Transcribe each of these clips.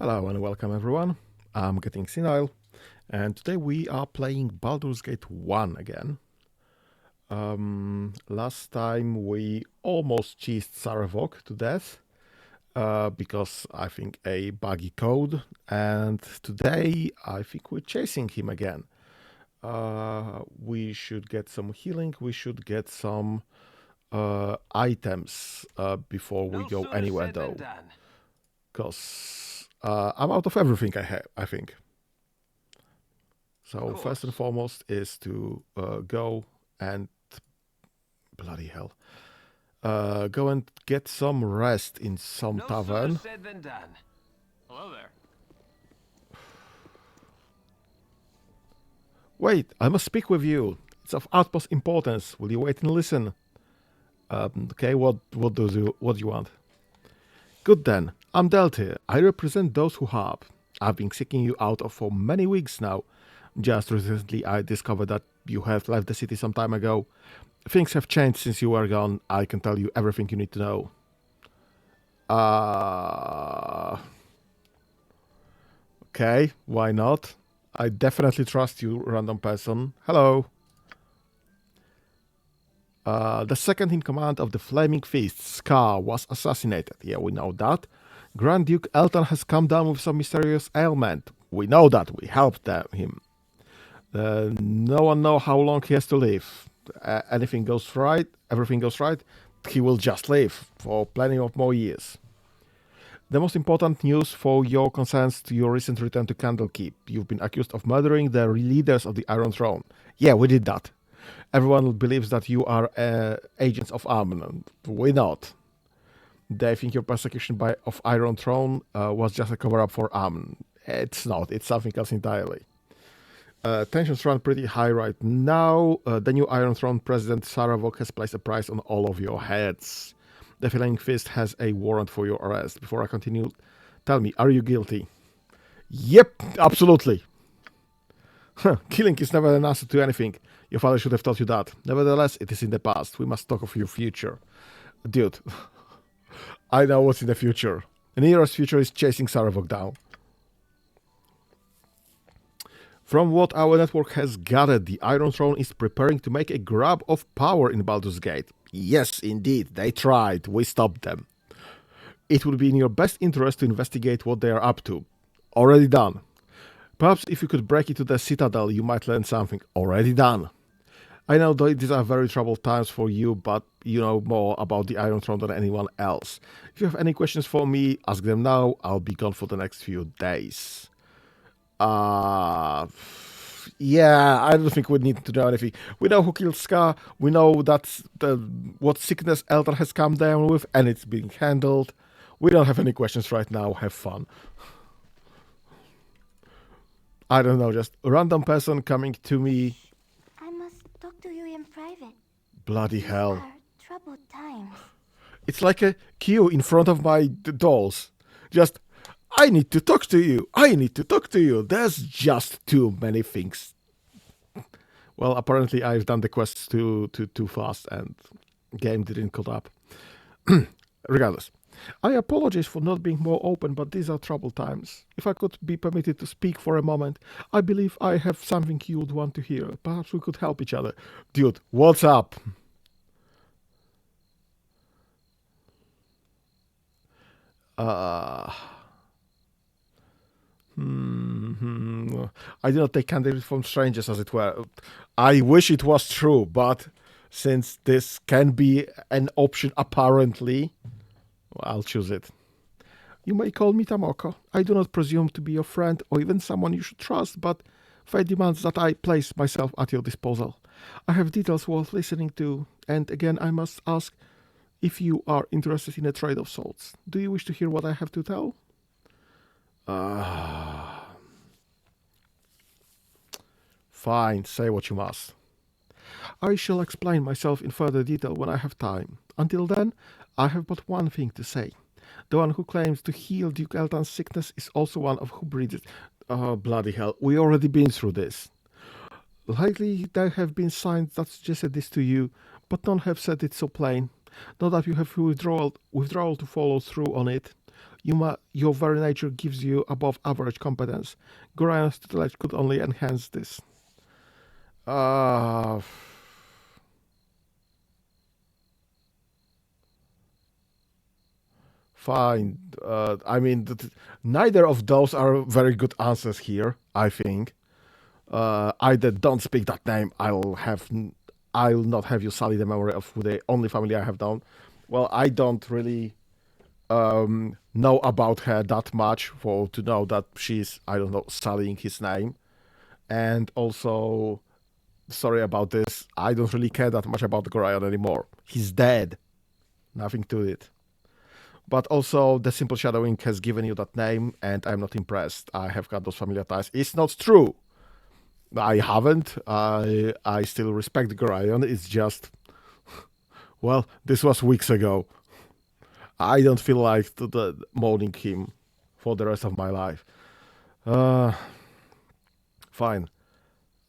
Hello and welcome everyone. I'm Getting Senile, and today we are playing Baldur's Gate 1 again. Last time we almost cheesed Sarevok to death because I think a buggy code, and today I think we're chasing him again. We should get some healing, we should get some items before we go anywhere though, because I'm out of everything I think. So first and foremost is to go and bloody hell, go and get some rest in some tavern. Said than done. Hello there. Wait, I must speak with you. It's of utmost importance. Will you wait and listen? Okay, what do you want? Good then. I'm Delta. I represent those who have. I've been seeking you out for many weeks now. Just recently, I discovered that you have left the city some time ago. Things have changed since you were gone. I can tell you everything you need to know. Okay, why not? I definitely trust you, random person. Hello. The second in command of the Flaming Fist, Scar, was assassinated. Yeah, we know that. Grand Duke Elton has come down with some mysterious ailment. We know that. We helped him. No one knows how long he has to live. Anything goes right, everything goes right, he will just live for plenty of more years. The most important news for your concerns to your recent return to Candlekeep. You've been accused of murdering the leaders of the Iron Throne. Yeah, we did that. Everyone believes that you are agents of Amon. We're not. They think your persecution of Iron Throne was just a cover-up for Amon. It's not. It's something else entirely. Tensions run pretty high right now. The new Iron Throne President Sarevok has placed a price on all of your heads. The Flaming Fist has a warrant for your arrest. Before I continue, tell me, are you guilty? Yep, absolutely. Killing is never an answer to anything. Your father should have taught you that. Nevertheless, it is in the past. We must talk of your future. Dude, I know what's in the future. The nearest future is chasing Sarevok down. From what our network has gathered, the Iron Throne is preparing to make a grab of power in Baldur's Gate. Yes, indeed, they tried. We stopped them. It would be in your best interest to investigate what they are up to. Already done. Perhaps if you could break into the Citadel, you might learn something. Already done. I know these are very troubled times for you, but you know more about the Iron Throne than anyone else. If you have any questions for me, ask them now. I'll be gone for the next few days. Yeah, I don't think we need to know anything. We know who killed Scar. We know that's what sickness Elder has come down with, and it's being handled. We don't have any questions right now. Have fun. I don't know, just a random person coming to me. I must talk to you in private. Bloody hell. These are troubled times. It's like a queue in front of my dolls. Just, I need to talk to you. I need to talk to you. There's just too many things. Well, apparently I've done the quests too fast and game didn't caught up. Regardless, I apologize for not being more open, but these are troubled times. If I could be permitted to speak for a moment, I believe I have something you would want to hear. Perhaps we could help each other. Dude, what's up? I do not take candy from strangers, as it were. I wish it was true, but since this can be an option apparently, well, I'll choose it. You may call me Tamoko. I do not presume to be your friend or even someone you should trust, but fate demands that I place myself at your disposal. I have details worth listening to, and again I must ask if you are interested in a trade of sorts. Do you wish to hear what I have to tell? Fine, say what you must. I shall explain myself in further detail when I have time. Until then, I have but one thing to say. The one who claims to heal Duke Elton's sickness is also one of who breeds it. Oh, bloody hell, we already been through this. Lately, there have been signs that suggested this to you, but none have said it so plain. Not that you have withdrawal to follow through on it. Your very nature gives you above average competence. Gorion's tutelage could only enhance this. Uh, Fine. I mean, neither of those are very good answers here, I think. Either don't speak that name, I'll not have you sully the memory of who the only family I have known. Well, I don't really know about her that much for to know that she's, I don't know, sullying his name. And also, sorry about this, I don't really care that much about Gorion anymore. He's dead. Nothing to it. But also, the simple shadowing has given you that name, and I'm not impressed. I have got those familiar ties. It's not true. I haven't. I still respect Gorion. It's just, well, this was weeks ago. I don't feel like mourning him for the rest of my life. Uh, Fine.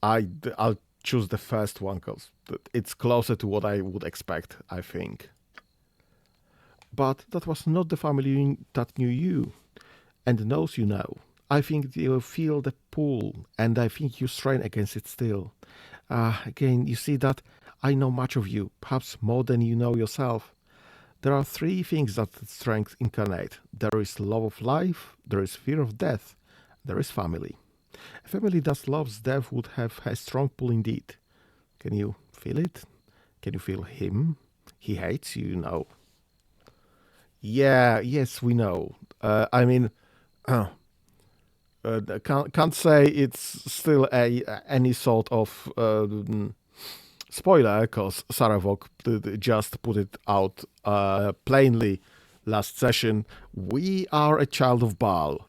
I'll choose the first one because it's closer to what I would expect, I think. But that was not the family that knew you and knows you now. I think you feel the pull, and I think you strain against it still. Again, you see that I know much of you, perhaps more than you know yourself. There are three things that strength incarnate. There is love of life, there is fear of death, there is family. A family that loves death would have a strong pull indeed. Can you feel it? Can you feel him? He hates you, you know. Yeah, yes, we know. I mean, can't say it's still any sort of spoiler because Sarevok just put it out plainly last session. We are a child of Baal,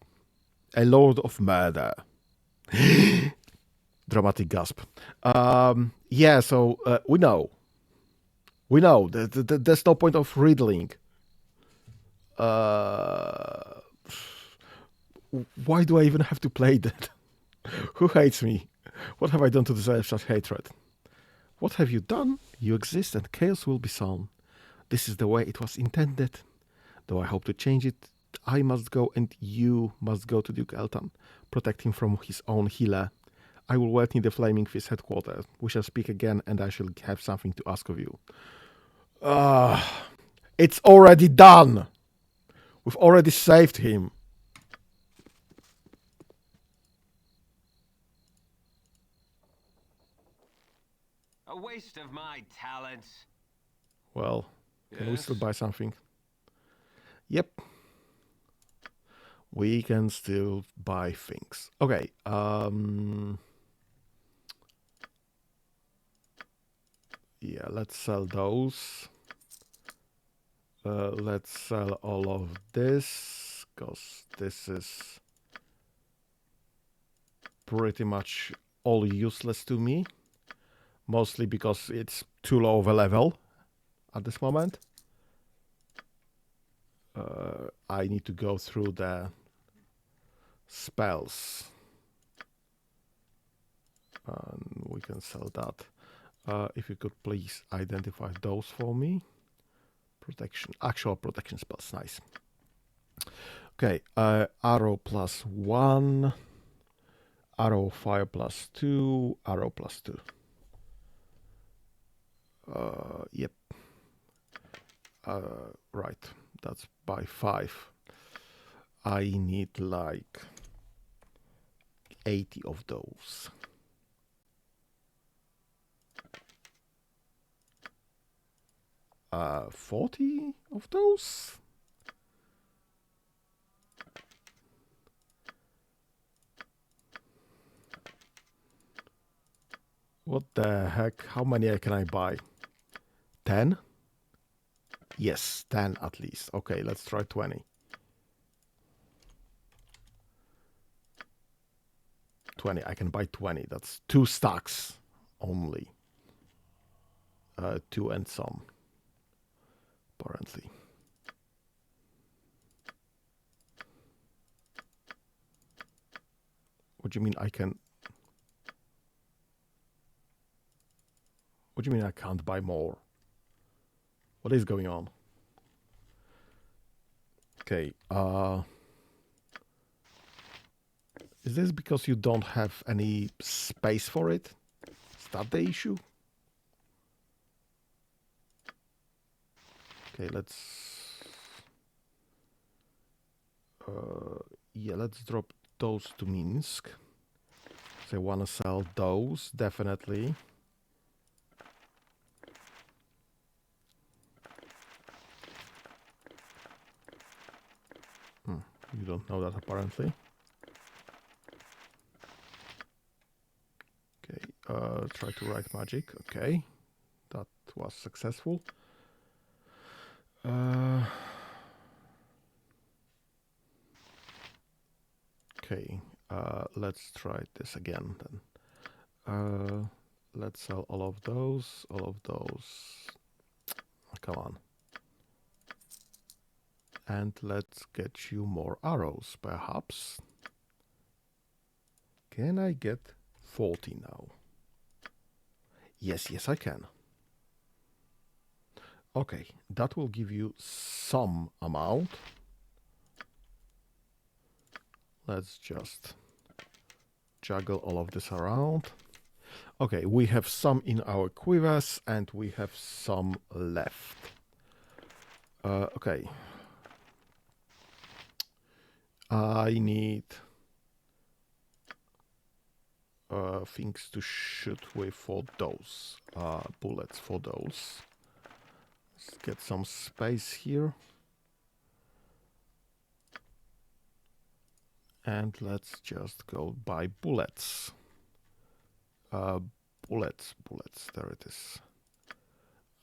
a lord of murder. Dramatic gasp. Yeah, so we know. We know. There's no point of riddling. Why do I even have to play that? Who hates me? What have I done to deserve such hatred? What have you done? You exist and chaos will be sown. This is the way it was intended. Though I hope to change it, I must go and you must go to Duke Elton. Protect him from his own healer. I will wait in the Flaming Fist headquarters. We shall speak again and I shall have something to ask of you. It's already done! We've already saved him. A waste of my talents. Well, can we Yes? still buy something? Yep. We can still buy things. Okay. Yeah, let's sell those. Let's sell all of this, because this is pretty much all useless to me. Mostly because it's too low of a level at this moment. I need to go through the spells. And we can sell that. If you could please identify those for me. Protection, actual protection spells, nice. Okay, arrow plus 1, arrow fire plus 2, arrow plus 2. Yep. Right, that's by 5. I need like 80 of those. Uh, 40 of those? What the heck? How many can I buy? 10? Yes, 10 at least. Okay, let's try 20. 20, I can buy 20. That's 2 stacks only. 2 and some, apparently. What do you mean I can... What do you mean I can't buy more? What is going on? Okay. Is this because you don't have any space for it? Is that the issue? Okay, let's... yeah, let's drop those to Minsk. So I want to sell those, definitely. You don't know that, apparently. Okay, try to write magic. Okay, that was successful. Okay, let's try this again then. Let's sell all of those, Come on. And let's get you more arrows, perhaps. Can I get 40 now? Yes, I can. Okay, that will give you some amount. Let's just juggle all of this around. Okay, we have some in our quivers and we have some left. Okay. I need things to shoot with for those. Bullets for those. Let's get some space here. And let's just go buy bullets. Bullets, there it is.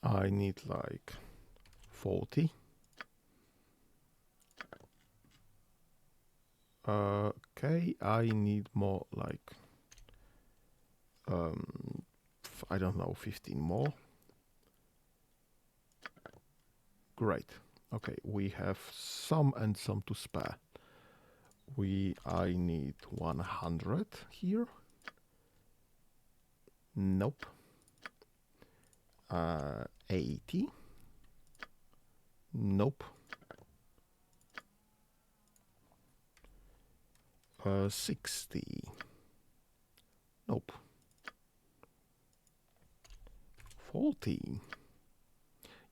I need like 40. Okay, I need more like, I don't know, 15 more. Great. Okay, we have some and some to spare. I need 100 here. Nope. 80. Nope. 60. Nope. 40.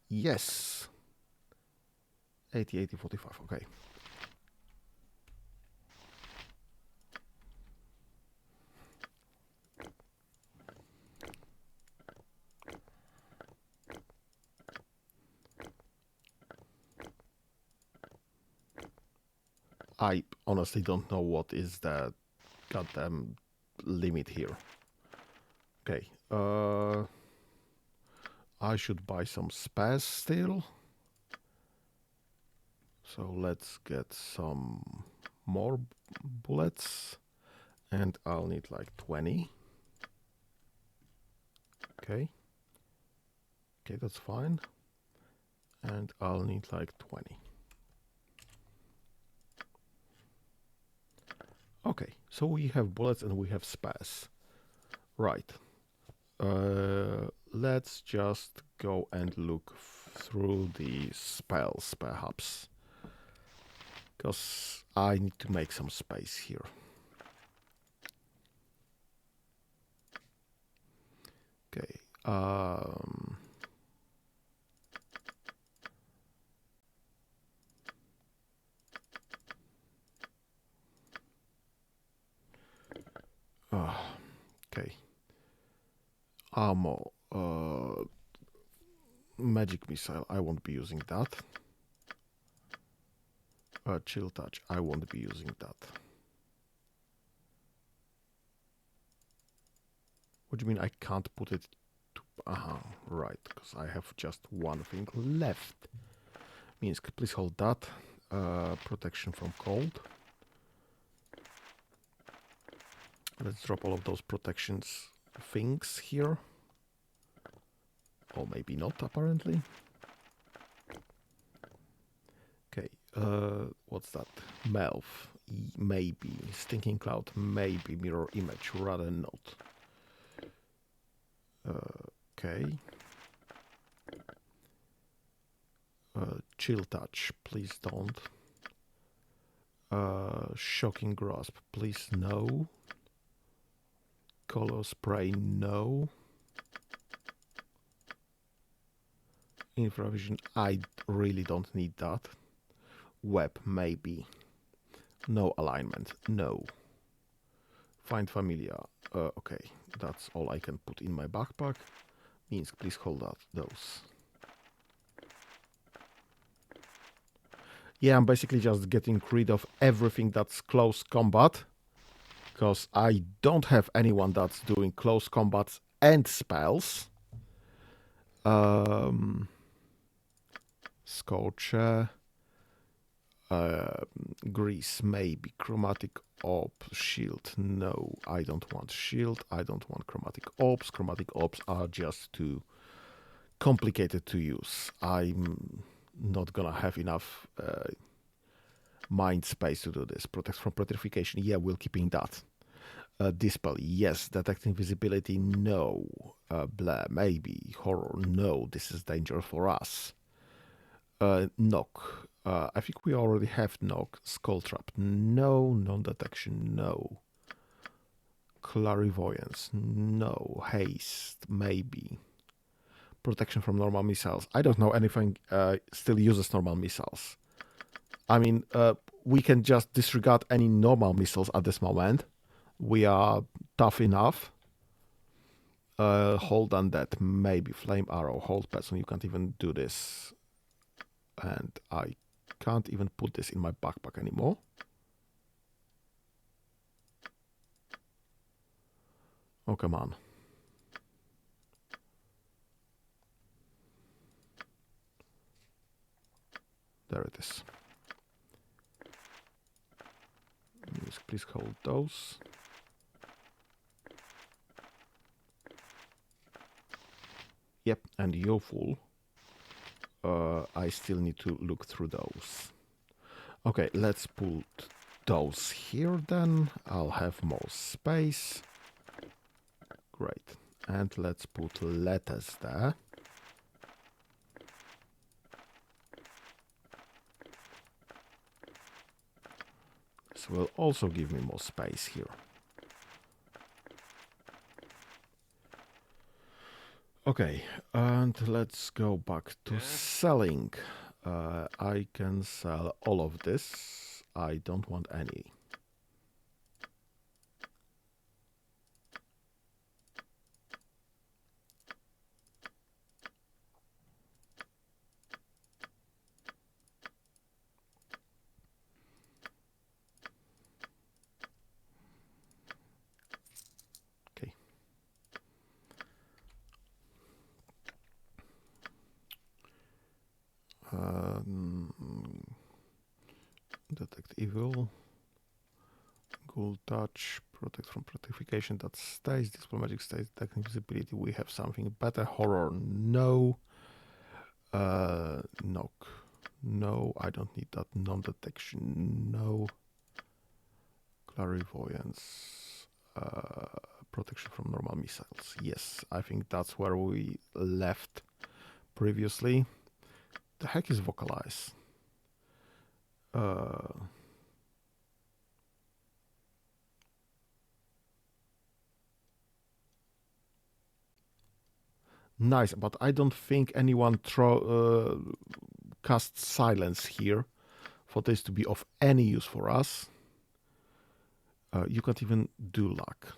Yes. 80, 80, 45. Okay. I honestly don't know what is the goddamn limit here. Okay. I should buy some spares still. So let's get some more bullets. And I'll need like 20. Okay. Okay, that's fine. And I'll need like 20. Okay, so we have bullets and we have spares. Right. Let's just go and look through the spells, perhaps. Because I need to make some space here. Okay. Okay. Ammo. Magic missile. I won't be using that. Chill touch. I won't be using that. What do you mean I can't put it to... right. Because I have just one thing left. Minsk, please hold that. Protection from cold. Let's drop all of those protections things here. Or maybe not, apparently. Okay, what's that? Melf, maybe. Stinking Cloud, maybe. Mirror Image, rather not. Okay. Chill Touch, please don't. Shocking grasp, please no. Color spray, no. Infravision, I really don't need that. Web, maybe. No alignment, no. Find familiar, okay. That's all I can put in my backpack. Minsk, please hold out those. Yeah, I'm basically just getting rid of everything that's close combat. Because I don't have anyone that's doing close combats and spells. Scorcher. Grease, maybe. Chromatic Orb, Shield. No, I don't want Shield. I don't want Chromatic Orbs. Chromatic Orbs are just too complicated to use. I'm not gonna have enough mind space to do this. Protect from petrification. Yeah, we're keeping that. Dispel, yes. Detect invisibility, no. Blah, maybe. Horror, no. This is danger for us. Knock. I think we already have knock. Skull trap, no. Non-detection, no. Clairvoyance, no. Haste, maybe. Protection from normal missiles. I don't know anything still uses normal missiles. I mean, we can just disregard any normal missiles at this moment. We are tough enough. Hold on that, maybe. Flame arrow, hold person. You can't even do this. And I can't even put this in my backpack anymore. Oh, come on. There it is. Please hold those. Yep, and you're full. I still need to look through those. Okay, let's put those here then. I'll have more space. Great. And let's put letters there. This will also give me more space here. Okay, and let's go back to selling. I can sell all of this. I don't want any. Okay. Detect evil. Ghoul touch. Protect from petrification. That stays. Dispel magic stays. Detect invisibility. We have something better. Horror. No. Knock. No, I don't need that. Non-detection. No. Clairvoyance. Protection from normal missiles. Yes, I think that's where we left previously. The heck is vocalize? Nice, but I don't think anyone casts silence here for this to be of any use for us. You can't even do luck.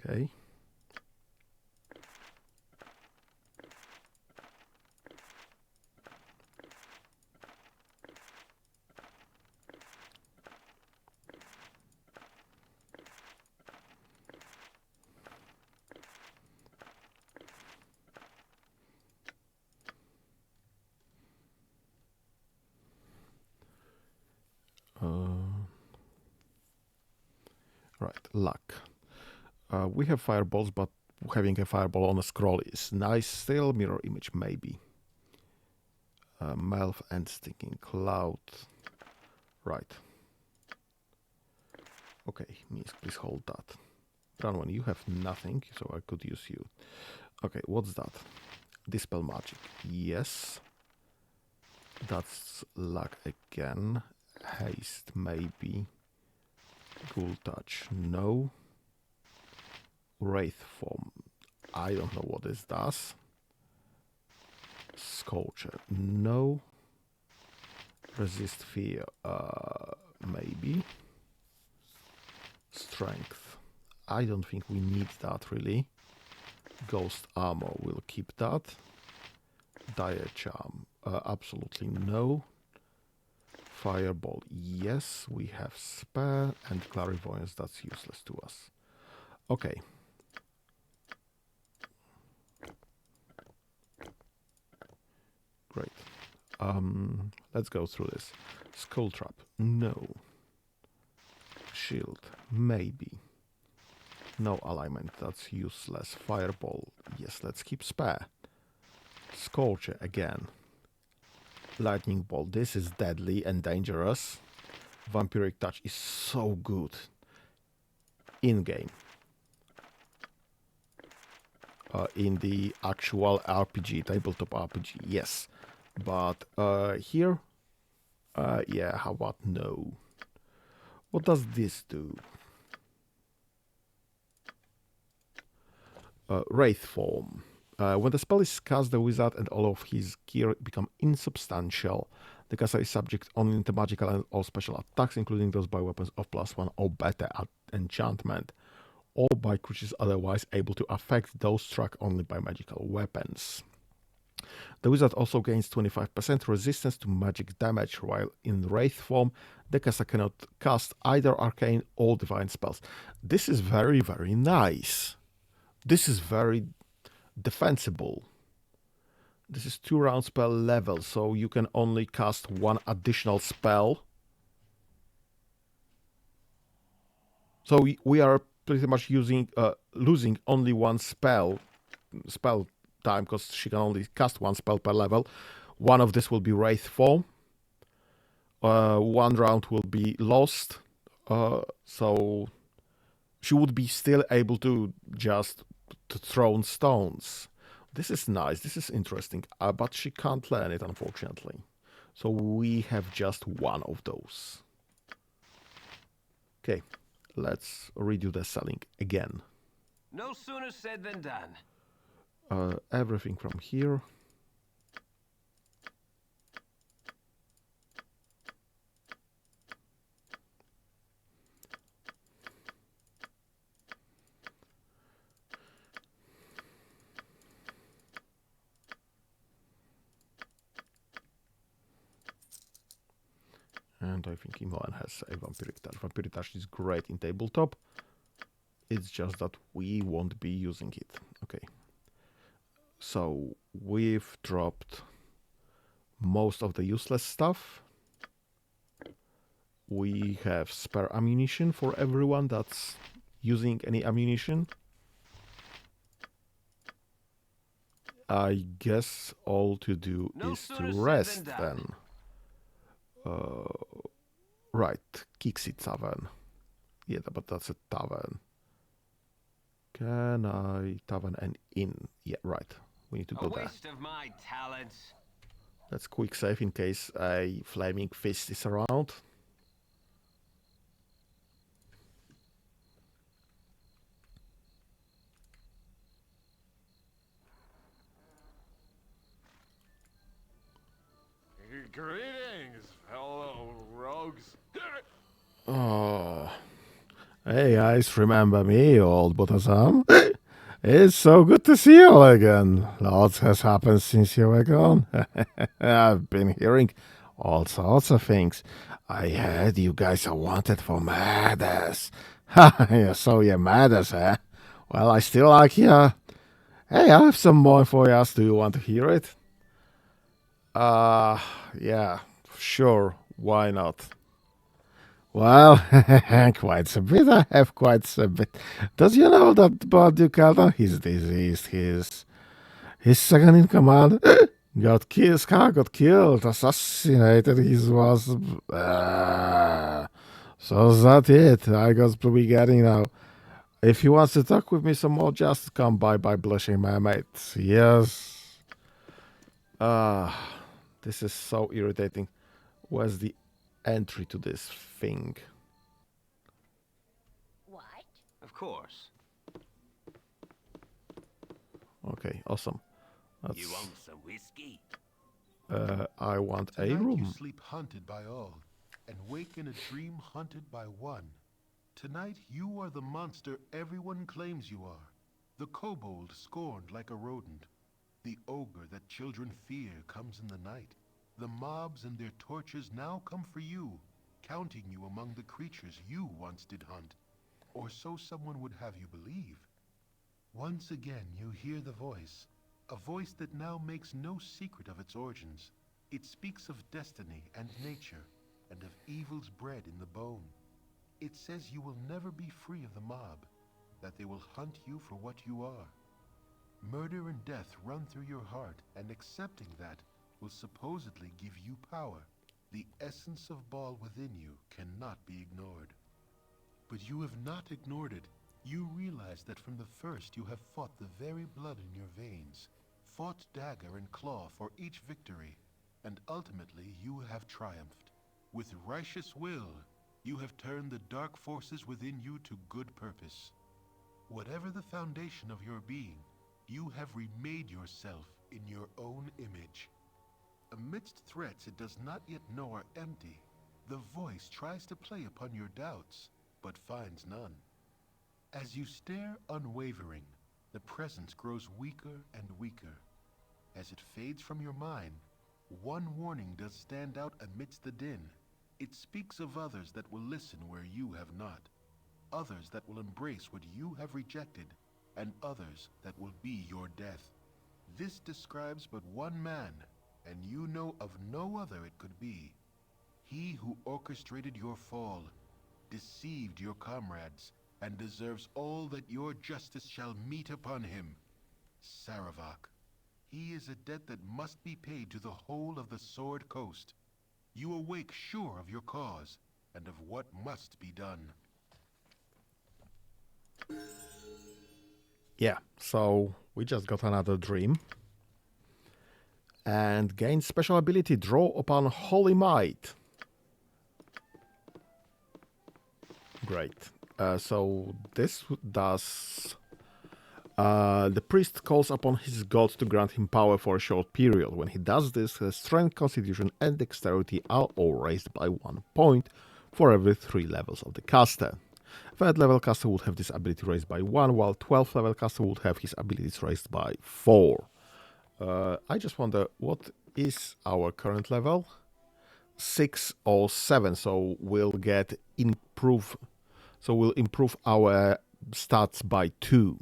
Okay. Right, luck. We have fireballs, but having a fireball on a scroll is nice still. Mirror image, maybe. Mouth and stinking cloud. Right. Okay, Minsk, please hold that. Branwen, you have nothing, so I could use you. Okay, what's that? Dispel magic. Yes. That's luck again. Haste, maybe. Ghoul touch, no. Wraith form, I don't know what this does. Sculpture, no. Resist fear, maybe. Strength, I don't think we need that really. Ghost armor, we'll keep that. Dire charm, absolutely no. Fireball, yes, we have spare, and clairvoyance, that's useless to us. Okay. Great. Let's go through this. Skull trap, no. Shield, maybe. No alignment, that's useless. Fireball, yes, let's keep spare. Scorcher again. Lightning bolt, this is deadly and dangerous. Vampiric touch is so good. In-game. In the actual RPG, tabletop RPG, yes. But here, yeah, how about no? What does this do? Wraith form. When the spell is cast, the wizard and all of his gear become insubstantial. The caster is subject only to magical and all special attacks, including those by weapons of +1 or better at enchantment, or by creatures otherwise able to affect those struck only by magical weapons. The wizard also gains 25% resistance to magic damage, while in Wraith form, the caster cannot cast either arcane or divine spells. This is very, very nice. This is very defensible. This is 2 rounds per level, so you can only cast 1 additional spell. So we are pretty much losing only 1 spell time, because she can only cast 1 spell per level. One of this will be Wraith form. 1 round will be lost. So she would be still able to just throw stones. This is nice. This is interesting. But she can't learn it, unfortunately. So we have just 1 of those. Okay, let's redo the selling again. No sooner said than done. Everything from here. And I think Imoen has a Vampiric Touch. Vampiric Touch is great in tabletop. It's just that we won't be using it. Okay. So we've dropped most of the useless stuff. We have spare ammunition for everyone that's using any ammunition. I guess all to do is to rest then. Right, Kixi Tavern. Yeah, but that's a tavern. Can I tavern and inn? Yeah, right. We need to go there. Waste of my talents. Let's quick save in case a flaming fist is around. Greetings, fellow rogues. Oh, hey guys, remember me, old Butazam? It's so good to see you all again. Lots has happened since you were gone. I've been hearing all sorts of things. I heard you guys are wanted for murders. Ha, so you're murders, eh? Well, I still like you. Hey, I have some more for you. Do you want to hear it? Yeah, sure. Why not? Well, quite a bit. I have quite a bit. Does you know that Baldurs Gate, he's deceased. His second in command got killed. Scar got killed, assassinated. He was. So that's it. I got to be getting now. If he wants to talk with me some more, just come by Blushing Mermaid. Yes. This is so irritating. Where's the entry to this thing. What? Of course. Okay, awesome. That's, You want some whiskey? I want a Tonight room. you sleep hunted by all, and wake in a dream hunted by one. Tonight you are the monster everyone claims you are. The kobold scorned like a rodent. The ogre that children fear comes in the night. The mobs and their torches now come for you, counting you among the creatures you once did hunt. Or so someone would have you believe. Once again you hear the voice, a voice that now makes no secret of its origins. It speaks of destiny and nature, and of evils bred in the bone. It says you will never be free of the mob, that they will hunt you for what you are. Murder and death run through your heart, and accepting that will supposedly give you power. The essence of Baal within you cannot be ignored. But you have not ignored it. You realize that from the first you have fought the very blood in your veins, fought dagger and claw for each victory, and ultimately you have triumphed. With righteous will, you have turned the dark forces within you to good purpose. Whatever the foundation of your being, you have remade yourself in your own image. Amidst threats it does not yet know are empty, the voice tries to play upon your doubts, but finds none. As you stare unwavering, the presence grows weaker and weaker. As it fades from your mind, one warning does stand out amidst the din. It speaks of others that will listen where you have not, others that will embrace what you have rejected, and others that will be your death. This describes but one man, and you know of no other it could be. He who orchestrated your fall, deceived your comrades, and deserves all that your justice shall meet upon him. Sarevok. He is a debt that must be paid to the whole of the Sword Coast. You awake sure of your cause, and of what must be done. Yeah, so we just got another dream. And gain special ability, draw upon Holy Might. Great. So this does... the priest calls upon his god to grant him power for a short period. When he does this, his strength, constitution, and dexterity are all raised by 1 point for every 3 levels of the caster. 3rd level caster would have this ability raised by 1, while 12th level caster would have his abilities raised by 4. I just wonder, what is our current level? 6 or 7, so we'll get improve. So we'll improve our stats by 2,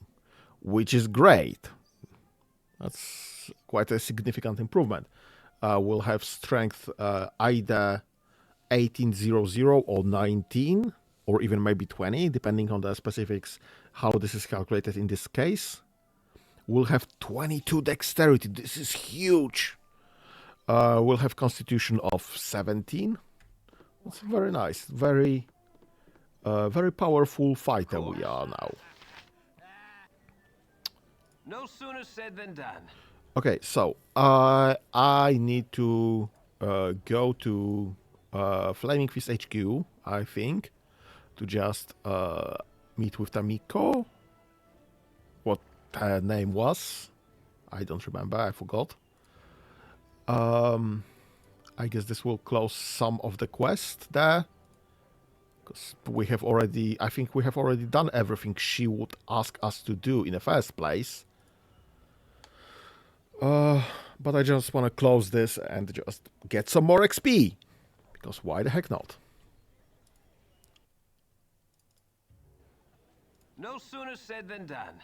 which is great. That's quite a significant improvement. We'll have strength either 1800 or 19, or even maybe 20, depending on the specifics, how this is calculated in this case. We'll have 22 dexterity. This is huge. We'll have constitution of 17. That's very nice. Very powerful fighter we are now. No sooner said than done. Okay, so I need to go to Flaming Fist HQ, I think, to just meet with Tamiko. What her name was, I don't remember, I forgot. I guess this will close some of the quest there, because we have already, I think we have already done everything she would ask us to do in the first place. But I just want to close this and just get some more XP, because why the heck not? No sooner said than done.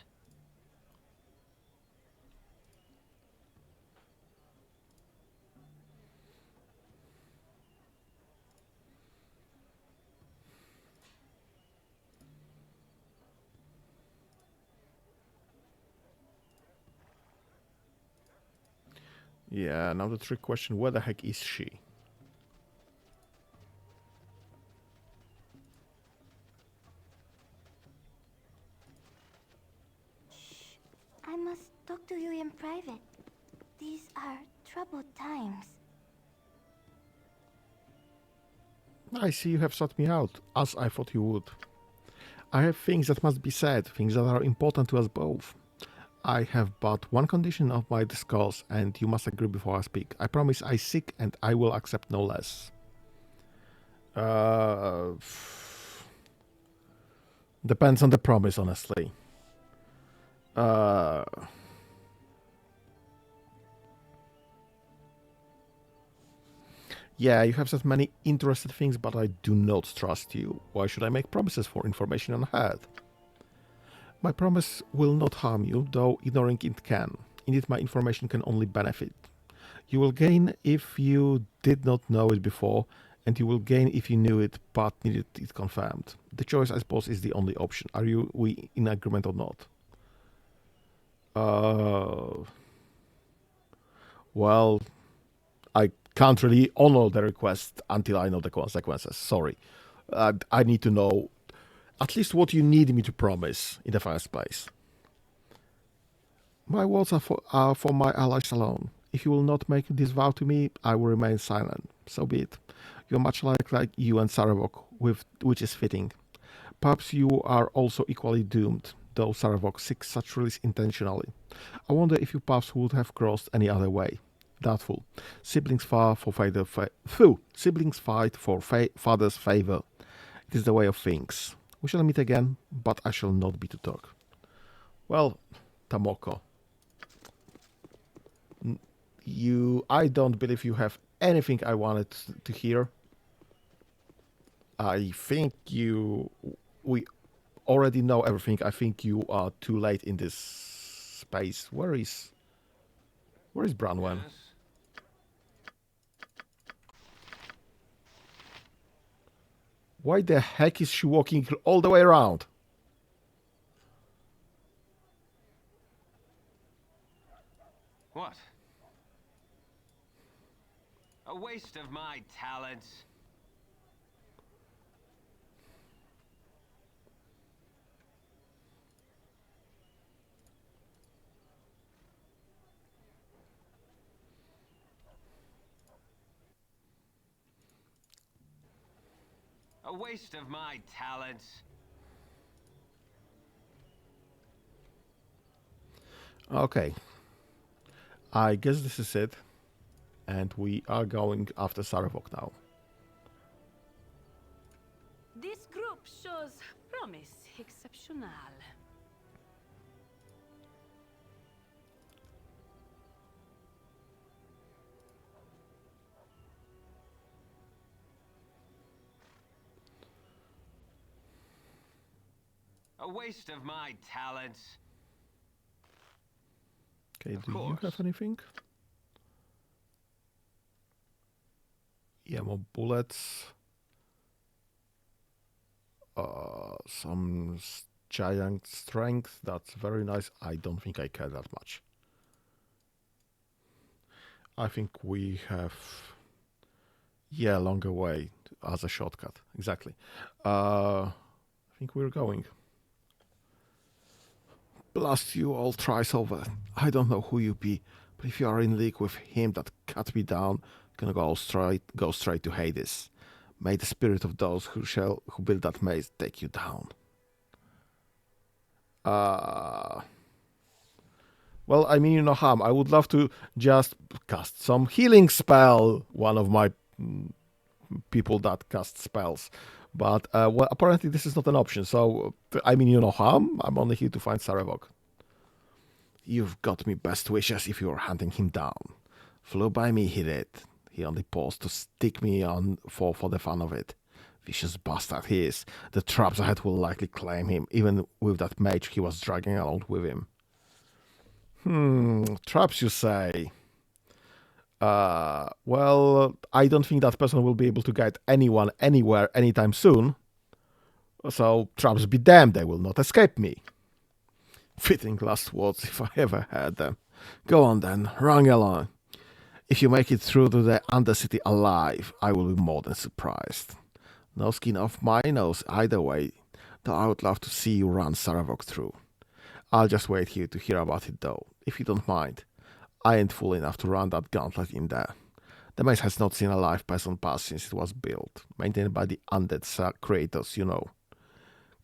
Yeah, now the trick question, where the heck is she? I must talk to you in private. These are troubled times. I see you have sought me out, as I thought you would. I have things that must be said, things that are important to us both. I have but one condition of my discourse, and you must agree before I speak. I promise I seek, and I will accept no less. Depends on the promise, honestly. Yeah, you have said many interesting things, but I do not trust you. Why should I make promises for information ahead? My promise will not harm you, though ignoring it can. Indeed, my information can only benefit. You will gain if you did not know it before, and you will gain if you knew it but needed it confirmed. The choice, I suppose, is the only option. Are we in agreement or not? Well, I can't really honor the request until I know the consequences. Sorry. I need to know at least what you need me to promise in the first place. My words are for my allies alone. If you will not make this vow to me, I will remain silent. So be it. You're much like you and Sarevok, which is fitting. Perhaps you are also equally doomed, though Sarevok seeks such release intentionally. I wonder if your paths would have crossed any other way. Doubtful. Siblings fight for father's favor. It is the way of things. We shall meet again, but I shall not be to talk. Well, Tamoko, I don't believe you have anything I wanted to hear. I think we already know everything. I think you are too late in this space. Where is Branwen? Yes? Why the heck is she walking all the way around? What? A waste of my talents. A waste of my talents. Okay. I guess this is it. And we are going after Sarevok now. This group shows promise exceptional. A waste of my talents. Okay, Of do you course. have anything? Yeah, more bullets. Some giant strength. That's very nice. I don't think I care that much. I think we have... Yeah, longer way as a shortcut. Exactly. I think we're going. Blast you all thrice over. I don't know who you be, but if you are in league with him that cut me down, you're gonna go straight to Hades. May the spirit of those who build that maze take you down. Well, I mean, you know, harm. I would love to just cast some healing spell. One of my people that cast spells. But, well, apparently this is not an option. So, I mean, you know, harm. I'm only here to find Sarevok. You've got me best wishes if you're hunting him down. Flew by me, he did. He only paused to stick me on for the fun of it. Vicious bastard he is. The traps ahead will likely claim him, even with that mage he was dragging along with him. Traps, you say? Well, I don't think that person will be able to guide anyone anywhere anytime soon. So, traps be damned, they will not escape me. Fitting last words if I ever heard them. Go on then, run along. If you make it through to the Undercity alive, I will be more than surprised. No skin off my nose either way, though I would love to see you run Sarevok through. I'll just wait here to hear about it though, if you don't mind. I ain't fool enough to run that gauntlet in there. The maze has not seen a live person pass since it was built. Maintained by the undead creators, you know.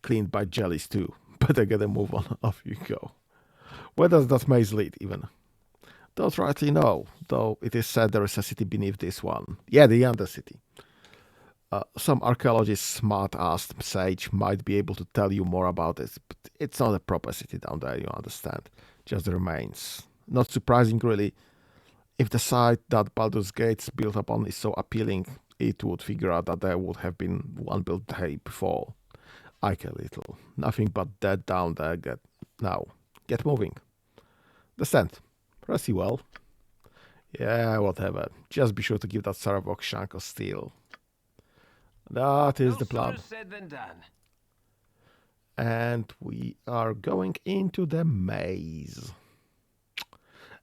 Cleaned by jellies too. Better get a move on. Off you go. Where does that maze lead, even? Don't rightly know, though it is said there is a city beneath this one. Yeah, the Undercity. Some archaeologist, smart-assed sage might be able to tell you more about it, but it's not a proper city down there, you understand. Just the remains. Not surprising, really. If the site that Baldurs Gate is built upon is so appealing, it would figure out that there would have been one built day before. I care little. Nothing but dead down there. Get moving. Descend. Rest you well. Yeah, whatever. Just be sure to give that Sarevok shank of steel. That is the plan. Sooner said than done. And we are going into the maze.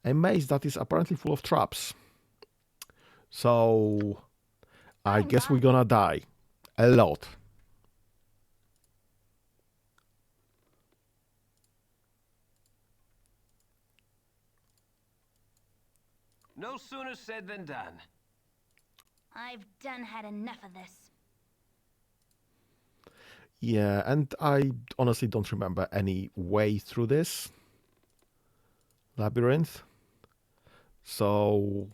A maze that is apparently full of traps. So, I guess we're gonna die. A lot. No sooner said than done. I've done had enough of this. Yeah, and I honestly don't remember any way through this labyrinth. So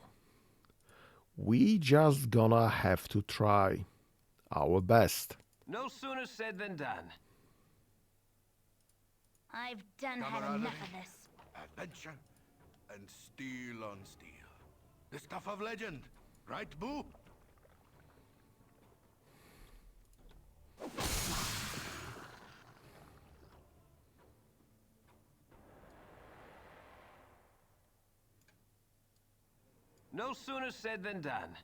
we just gonna have to try our best. No sooner said than done. I've done had enough of this. Adventure and steel on steel. The stuff of legend, right, Boo? No sooner said than done.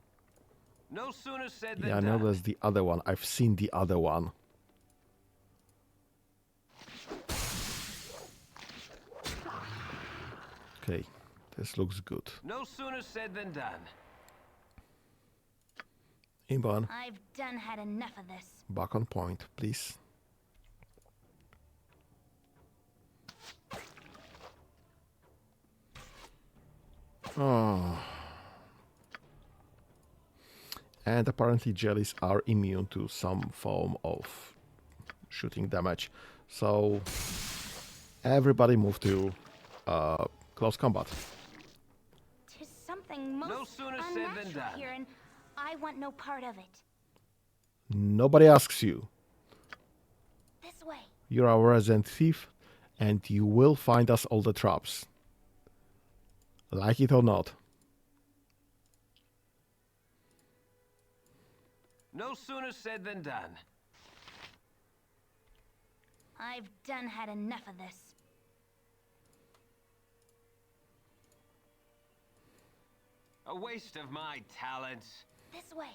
No sooner said than Yeah, I done. know there's the other one. I've seen the other one. Okay, this looks good. No sooner said than done. Inborn, I've done had enough of this. back on point, please. Oh. And apparently jellies are immune to some form of shooting damage. So everybody move to close combat. Tis something most No sooner said than unnatural done. here, and I want no part of it. Nobody asks you. This way. You're a resident thief, and you will find us all the traps. Like it or not. No sooner said than done. I've done had enough of this. A waste of my talents. This way.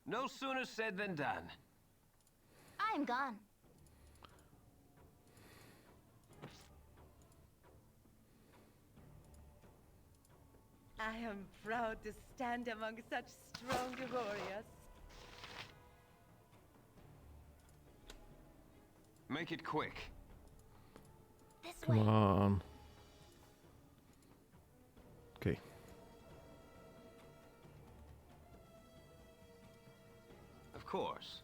No sooner said than done. I'm gone. I am proud to stand among such strong warriors. Make it quick. This Come way. on. Okay. Of course.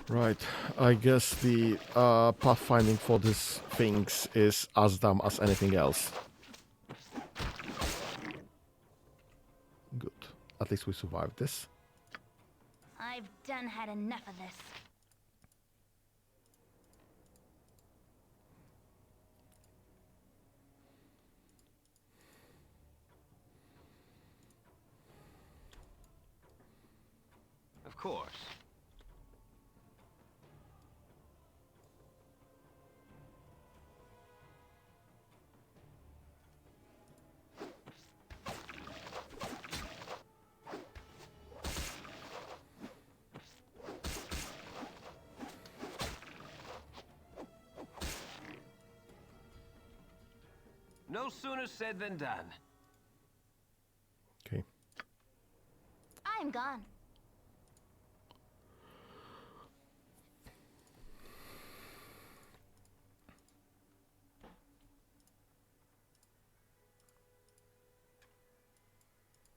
Right. I guess the pathfinding for these things is as dumb as anything else. Good. At least we survived this. I've done had enough of this. Of course. No sooner said than done. Okay. I am gone.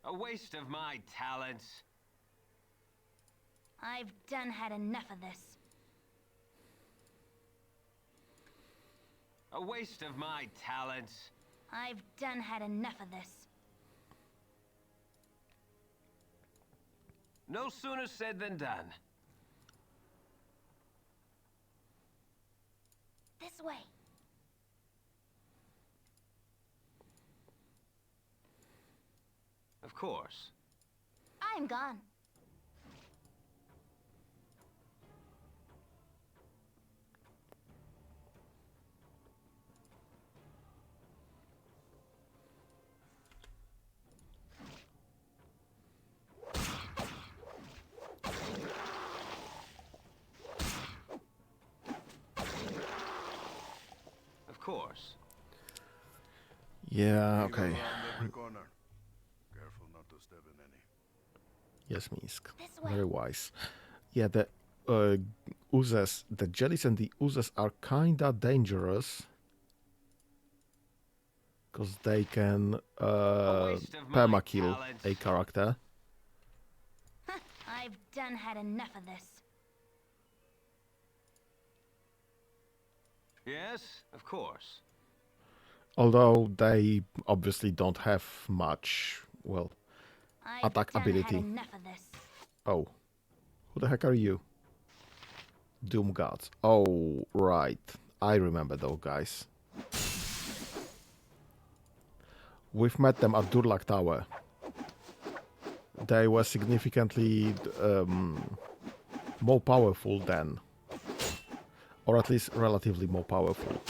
A waste of my talents. I've done had enough of this. A waste of my talents. I've done had enough of this. No sooner said than done. This way. Of course. I am gone. Of course. Yeah, Leave okay. around every corner. Careful not to step in any. Yes, Minsk. This way. Very wise. Yeah, the oozes, the jellies and the oozes are kinda dangerous. Because they can waste of my permakill talents. a character. I've done had enough of this. Yes, of course. Although they obviously don't have much, well, I've attack done ability. had enough of this. Oh. Who the heck are you? Doom Gods. Oh, right. I remember those guys. We've met them at Durlak Tower. They were significantly more powerful then. Or at least relatively more powerful.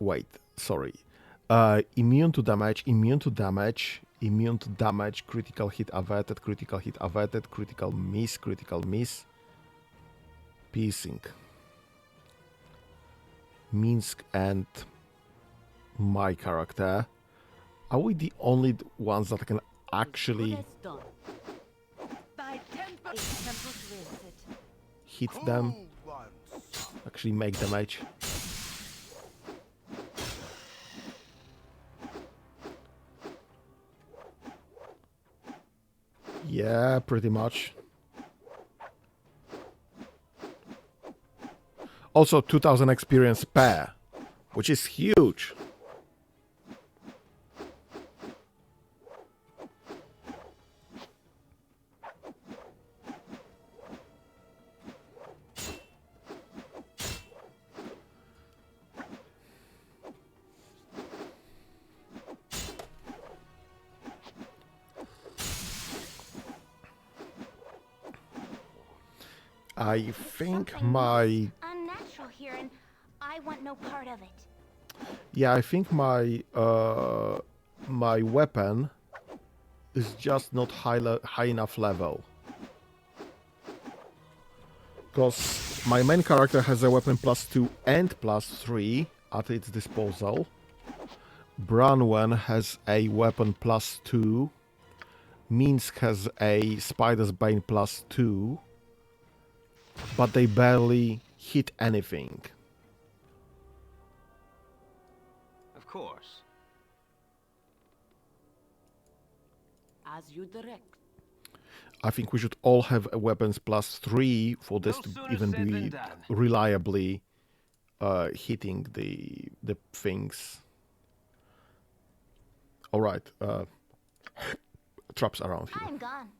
Wait. Sorry. Immune to damage, immune to damage, immune to damage, critical hit averted, critical hit averted, critical miss, piercing. Minsk and my character. Are we the only ones that can actually By temple. A temple to visit. hit them? Actually make damage? Yeah, pretty much. Also 2000 experience per, which is huge. I think Something my... unnatural here, and I want no part of it. Yeah, I think my my weapon is just not high enough level. Because my main character has a weapon +2 and +3 at its disposal. Branwen has a weapon +2. Minsk has a Spider's Bane +2. But they barely hit anything. Of course. As you direct. I think we should all have a weapons +3 for this No to sooner even said be than done. reliably hitting the things. All right, traps around here. I'm gone.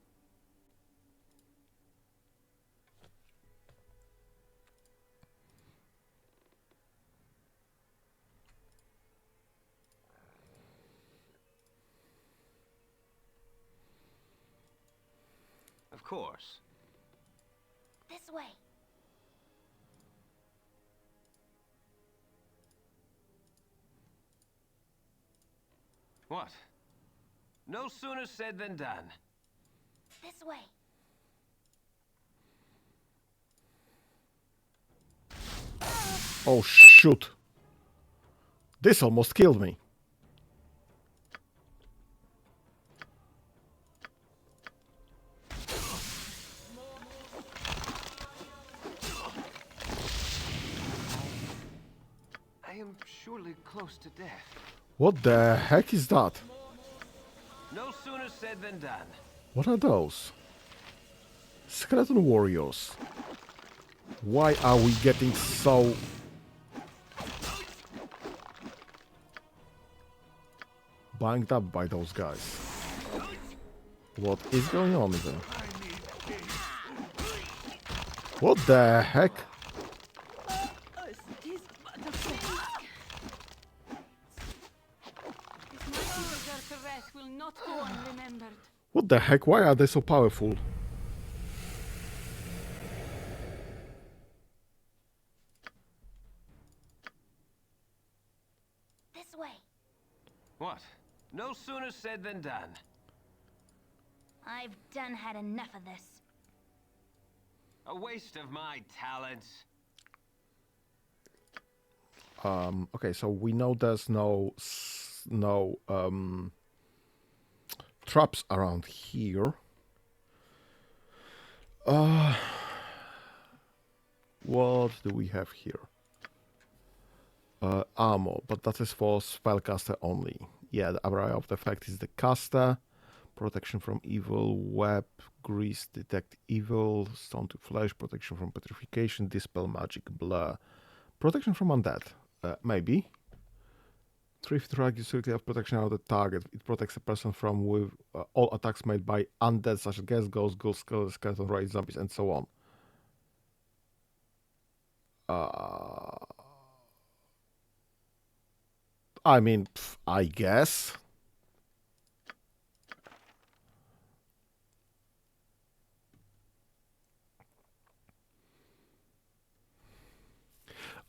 Of course. This way. What? No sooner said than done. This way. Oh, shoot. This almost killed me. I am surely close to death. What the heck is that? No sooner said than done. What are those? Skeleton warriors. Why are we getting so... banged up by those guys? What is going on even? What the heck? This mighty berserker will not go unremembered. What the heck? Why are they so powerful? This way. What? No sooner said than done. I've done had enough of this. A waste of my talents. Okay, so we know there's no traps around here. What do we have here? Armor, but that is for spellcaster only. Yeah, the area of the effect is the caster. Protection from evil, web, grease, detect evil, stone to flesh, protection from petrification, dispel magic, blur. Protection from undead, maybe. 3-feet radius of protection of the target. It protects a person from with all attacks made by undead such as ghast, ghosts, ghouls, skeleton, raids, zombies, and so on. I mean, I guess.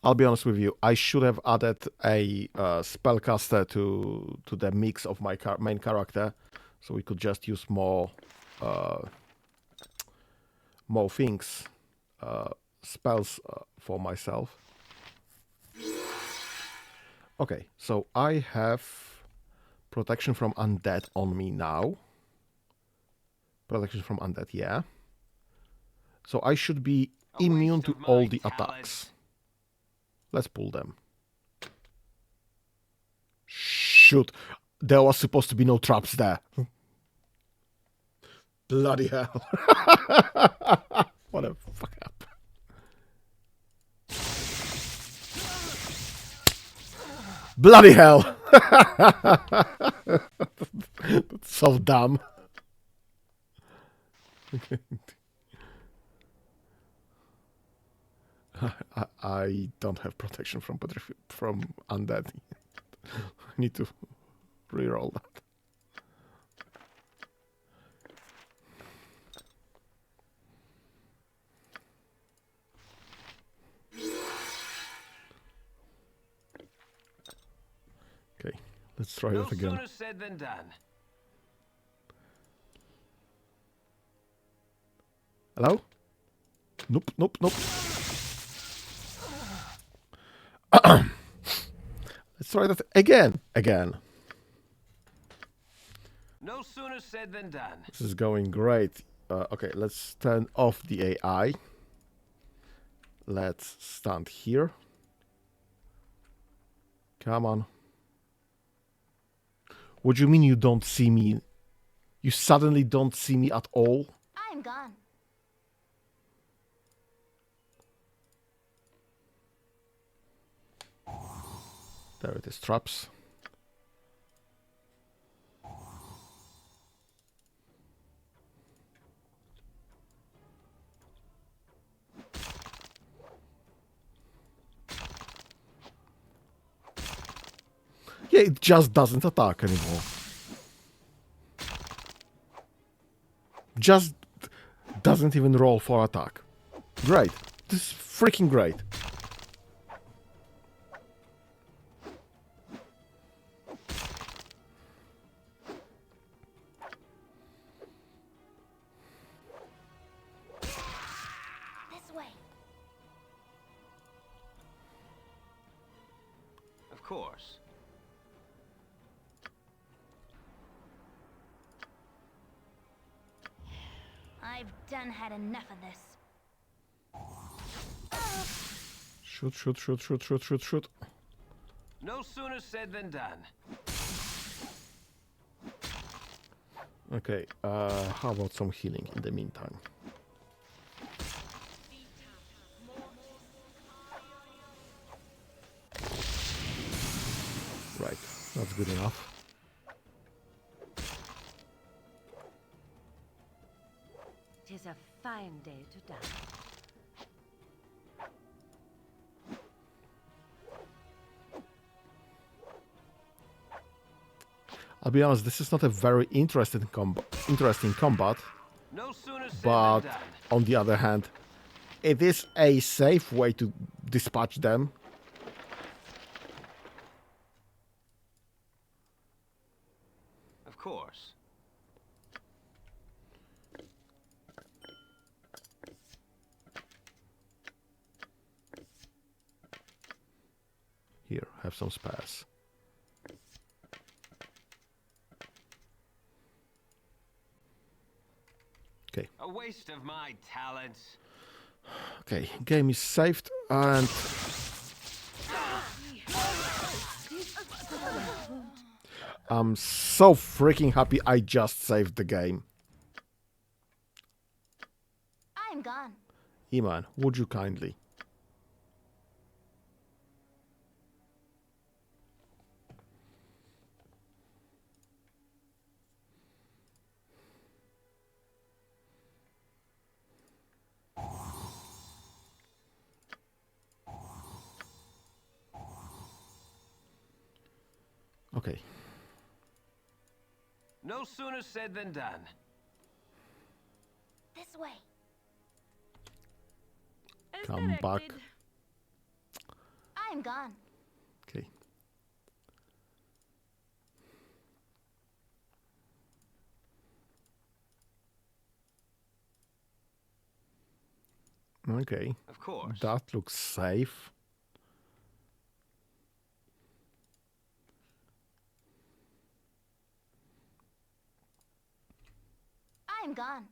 I'll be honest with you. I should have added a spellcaster to the mix of my main character, so we could just use more things, spells for myself. Okay, so I have protection from undead on me now. Protection from undead, yeah. So I should be immune to all the attacks. Let's pull them. Shoot. There was supposed to be no traps there. Bloody hell. What a fuck up. Bloody hell. That's so dumb. I don't have protection from undead. I need to reroll that. Okay, let's try that again. No sooner said than done. Hello? Nope, nope, nope. Let's try that again. No sooner said than done. This is going great. Okay, let's turn off the AI. Let's stand here. Come on. What do you mean you don't see me? You suddenly don't see me at all? I'm gone. There it is, traps. Yeah, it just doesn't attack anymore. Just Doesn't even roll for attack. Great. This is freaking great. This way. Of course. I've done had enough of this. Shoot, shoot, shoot, shoot, shoot, shoot, shoot. No sooner said than done. Okay, how about some healing in the meantime? Right, that's good enough. Tis a fine day to die. I'll be honest, this is not a very interesting combat, No sooner said but than done. on the other hand, it is a safe way to dispatch them. Of course. Here, have some spares. Okay, A waste of my talents. okay, game is saved and I'm so freaking happy I just saved the game. I'm gone. Iman, would you kindly? Okay, No sooner said than done. This way. As come back. directed. I'm gone. Okay. Okay, Of course. that looks safe. I'm gone.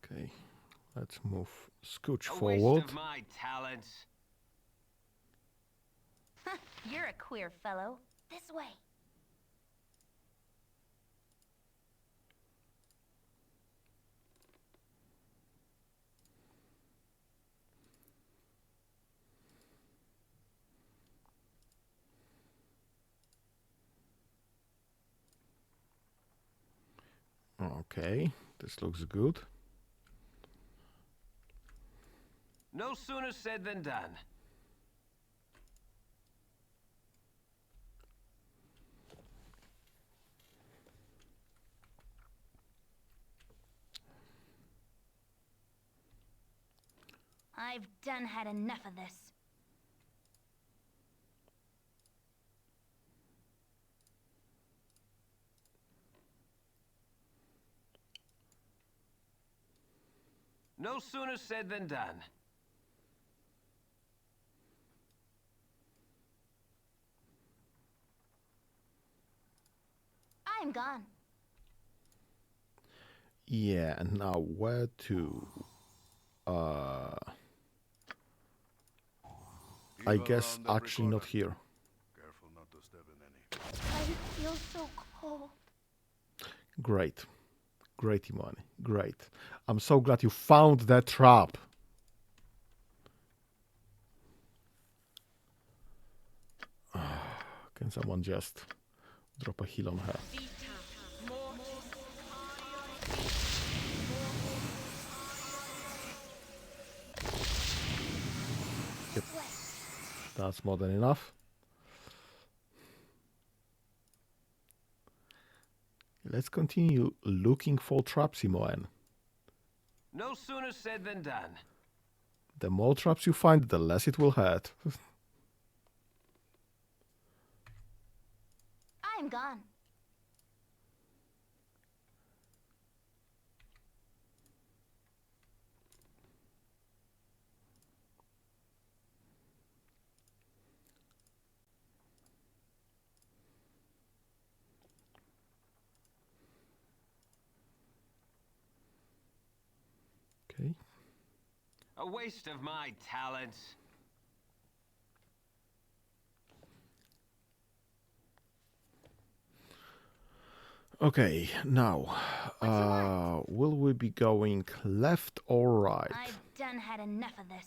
Okay, let's move scooch A forward. waste of my talents. You're a queer fellow. This way. Okay, this looks good. No sooner said than done. I've done had enough of this. No sooner said than done. I'm gone. Yeah, and now where to? I guess actually not here. Careful not to step in any. I feel so cold. Great. Great, Imani. Great. I'm so glad you found that trap. Can someone just drop a heal on her? That's more than enough. Let's continue looking for traps, Imoen. No sooner said than done. The more traps you find, the less it will hurt. I'm gone. Okay. A waste of my talents. Okay, now, will we be going left or right? I've done had enough of this.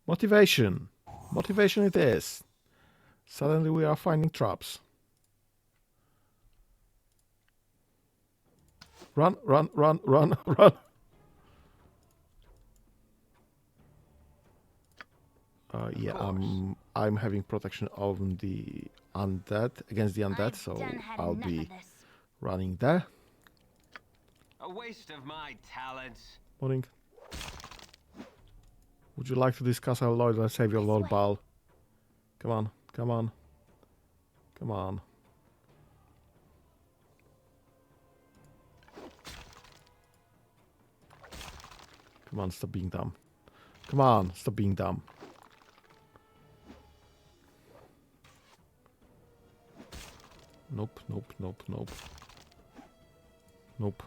Motivation. Motivation it is. Suddenly we are finding traps. Run, run, run, run, run. Yeah, I'm having protection of the undead, against the undead, I've so done had I'll enough be of this. running there. A waste of my talents. Morning. Would you like to discuss our Lord and Savior, Lord Baal? Come on, come on. Come on. Come on, stop being dumb. Come on, stop being dumb. Nope, nope, nope, nope. Nope.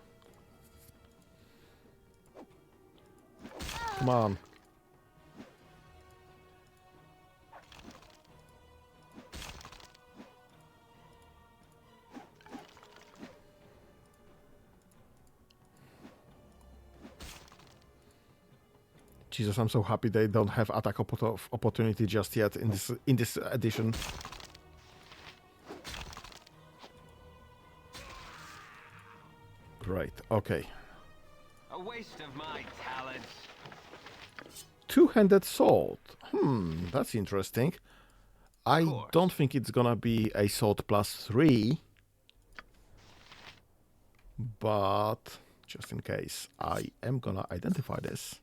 Come on. Jesus, I'm so happy they don't have attack opportunity just yet in this edition. Great. Okay. A waste of my talents. Two-handed sword. That's interesting. I don't think it's gonna be a sword +3, but just in case, I am gonna identify this.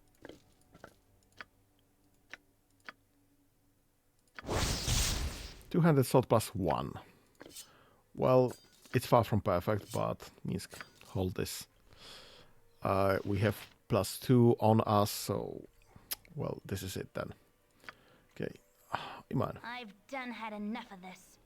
Two-handed sword +1. Well, it's far from perfect, but means hold this. We have +2 on us, so well, this is it then. Okay, Iman. I've done had enough of this.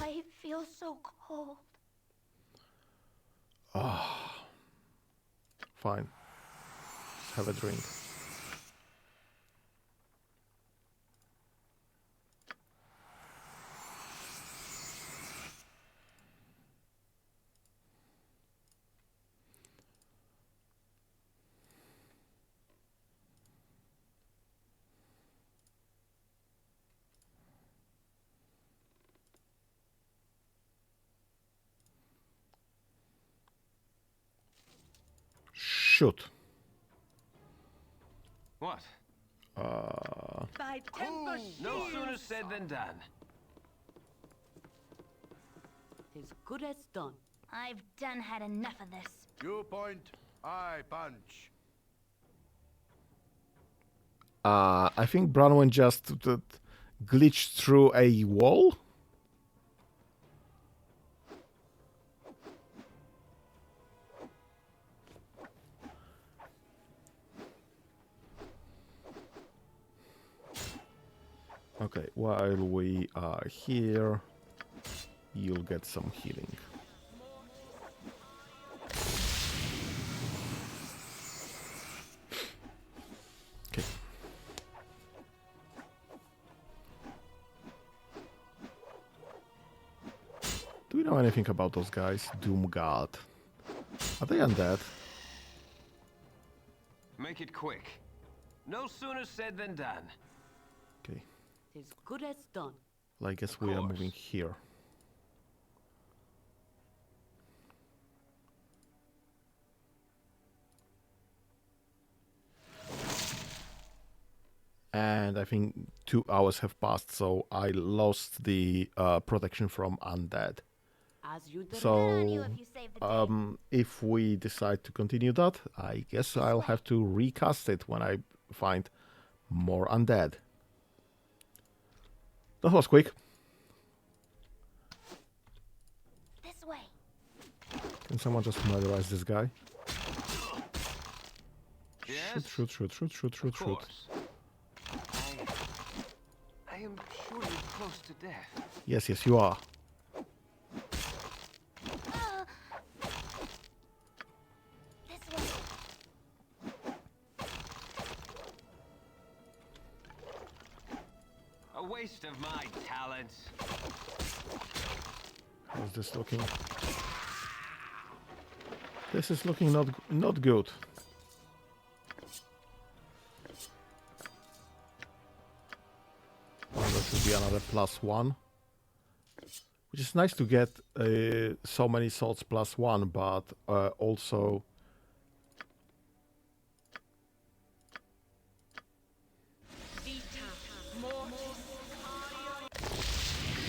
I feel so cold. Fine. Let's have a drink. Shoot. What? By temper No shield. sooner said than done. As good as done. I've done had enough of this. You point, I punch. I think Bronwyn just glitched through a wall. Okay, while we are here, you'll get some healing. Okay. Do we know anything about those guys? Doomguard. Are they undead? Make it quick. No sooner said than done. Okay. As good as done. Well, I guess we are course. moving here. And I think 2 hours have passed, so I lost the protection from undead. As you direct. So, if we decide to continue that, I guess I'll have to recast it when I find more undead. That was quick. This way. Can someone just murderize this guy? Yes? Shoot. Of course. I am surely close to death. Yes, you are. This way. A waste of my talents. How's this looking? This is looking not good. Well, that should be another +1. Which is nice to get so many swords +1, but also...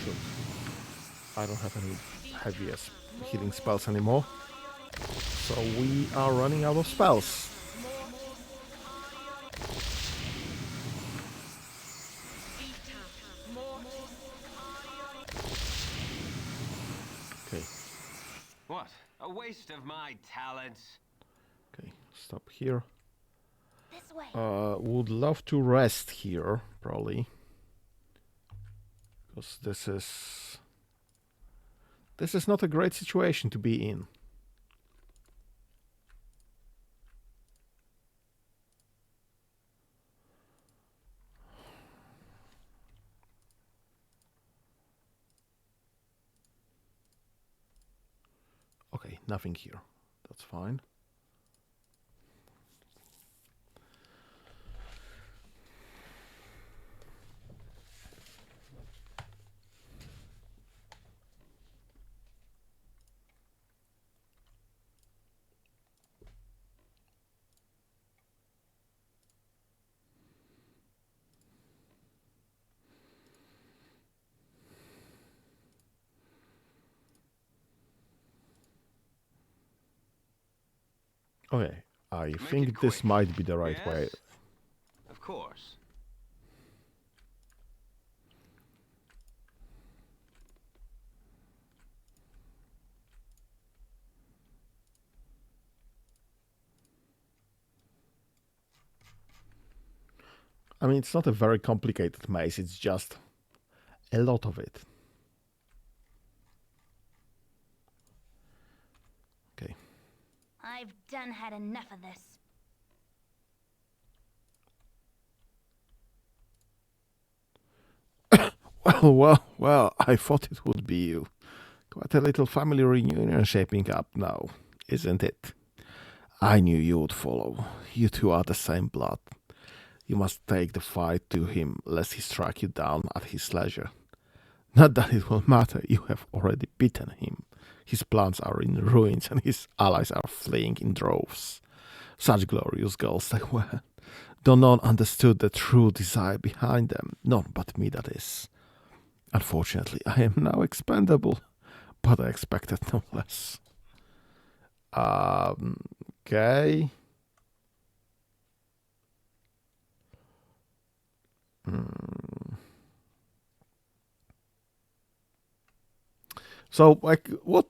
Shoot. I don't have any heaviest healing spells anymore. So we are running out of spells. Okay. What? A waste of my talents. Okay, stop here. This way. Would love to rest here, probably. Because this is not a great situation to be in. Okay, nothing here. That's fine. Okay, I think this quick. might be the right way. Yes? Of course. I mean, it's not a very complicated maze, it's just a lot of it. Okay. I've done had enough of this. Well, I thought it would be you. Quite a little family reunion shaping up now, isn't it? I knew you would follow. You two are the same blood. You must take the fight to him, lest he strike you down at his leisure. Not that it will matter, you have already beaten him. His plans are in ruins and his allies are fleeing in droves. Such glorious girls they were. Though none understood the true desire behind them, none but me, that is. Unfortunately, I am now expendable, but I expected no less. Okay. So, like, what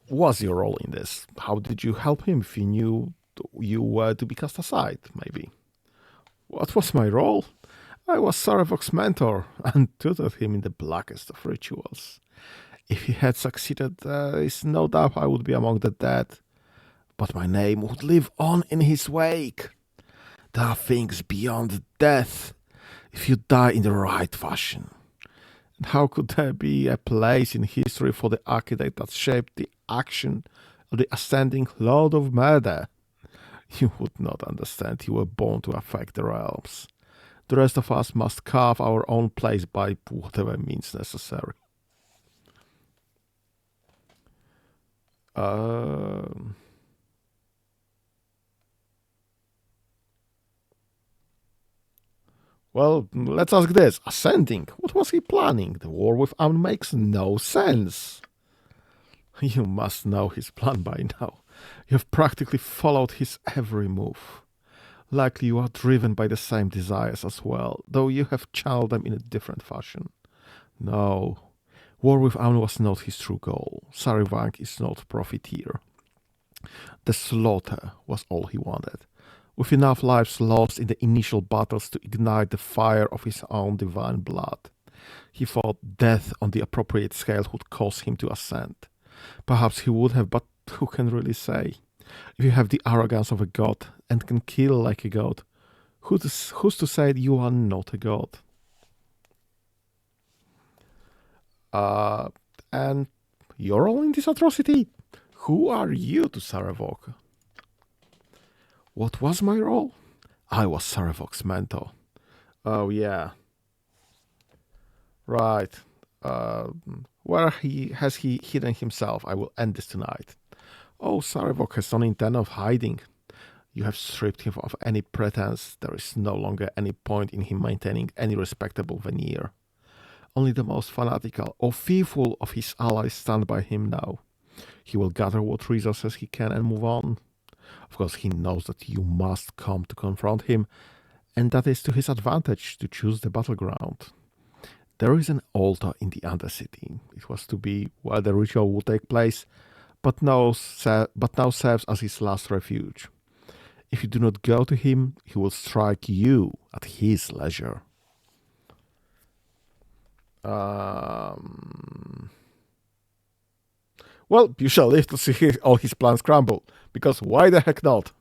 was your role in this? How did you help him if you knew you were to be cast aside, maybe? What was my role? I was Sarevok's mentor and tutored him in the blackest of rituals. If he had succeeded, there is no doubt I would be among the dead, but my name would live on in his wake. There are things beyond death if you die in the right fashion. And how could there be a place in history for the architect that shaped the action of the ascending Lord of Murder? You would not understand. You were born to affect the realms. The rest of us must carve our own place by whatever means necessary. Well, let's ask this. Ascending, what was he planning? The war with Amn makes no sense. You must know his plan by now. You have practically followed his every move. Likely you are driven by the same desires as well, though you have channeled them in a different fashion. No, war with Amn was not his true goal. Sarevok is not profiteer. The slaughter was all he wanted. With enough lives lost in the initial battles to ignite the fire of his own divine blood, he thought death on the appropriate scale would cause him to ascend. Perhaps he would have, but who can really say? If you have the arrogance of a god and can kill like a god, who's to say you are not a god? And your role in this atrocity? Who are you to Sarevok? What was my role? I was Sarevok's mentor. Oh, yeah. Right. Where has he hidden himself? I will end this tonight. Oh, Sarevok has no intent of hiding. You have stripped him of any pretense. There is no longer any point in him maintaining any respectable veneer. Only the most fanatical or fearful of his allies stand by him now. He will gather what resources he can and move on. Of course, he knows that you must come to confront him, and that is to his advantage to choose the battleground. There is an altar in the Undercity. It was to be where the ritual would take place, but now serves as his last refuge. If you do not go to him, he will strike you at his leisure. Well, you shall live to see all his plans crumble, because why the heck not?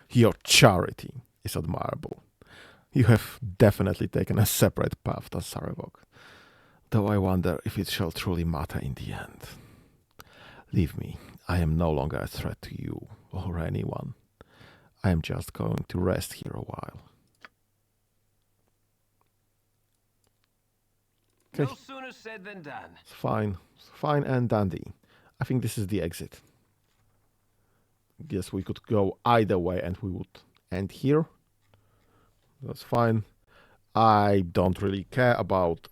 Your charity is admirable. You have definitely taken a separate path than Sarevok, though I wonder if it shall truly matter in the end. Leave me. I am no longer a threat to you or anyone. I am just going to rest here a while. Okay. No sooner said than done. Fine and dandy. I think this is the exit. Guess we could go either way and we would end here. That's fine. I don't really care about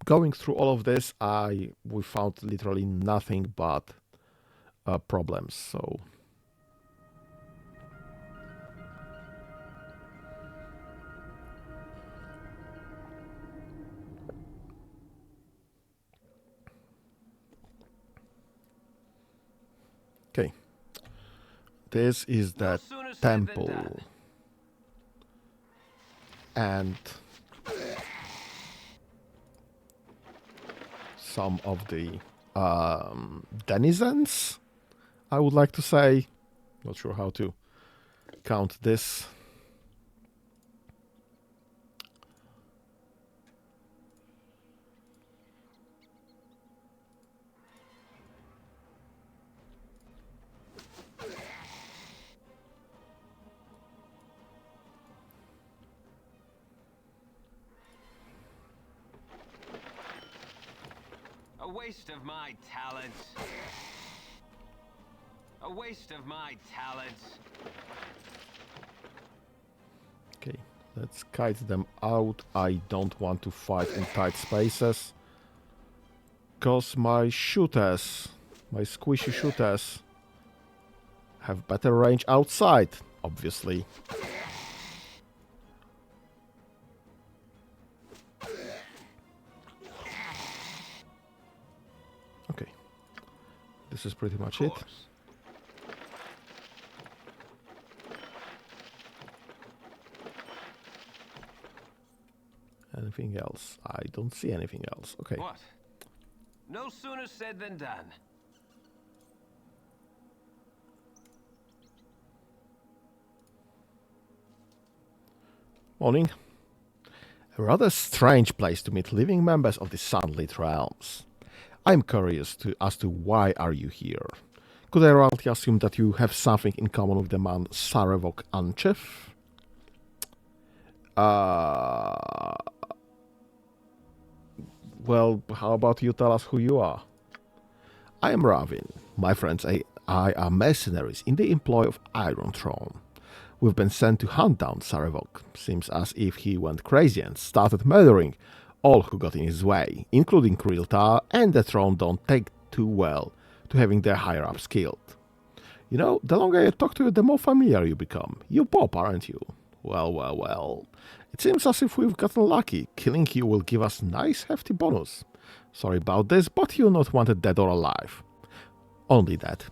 going through all of this. We found literally nothing but problems, so... Okay. This is the temple. And some of the denizens, I would like to say. Not sure how to count this. A waste of my talents. A waste of my talents. Okay, let's kite them out. I don't want to fight in tight spaces. Because my shooters, my squishy shooters, have better range outside, obviously. Okay, this is pretty much it. Anything else? I don't see anything else. Okay. What? No sooner said than done. Morning. A rather strange place to meet living members of the Sunlit Realms. I'm curious as to why are you here. Could I rightly assume that you have something in common with the man Sarevok Anchev? Well, how about you tell us who you are? I am Ravin. My friends and I are mercenaries in the employ of Iron Throne. We've been sent to hunt down Sarevok. Seems as if he went crazy and started murdering all who got in his way, including Krilta, and the Throne don't take too well to having their higher-ups killed. You know, the longer you talk to you, the more familiar you become. You pop, aren't you? Well. It seems as if we've gotten lucky. Killing you will give us nice hefty bonus. Sorry about this, but you're not wanted dead or alive. Only that.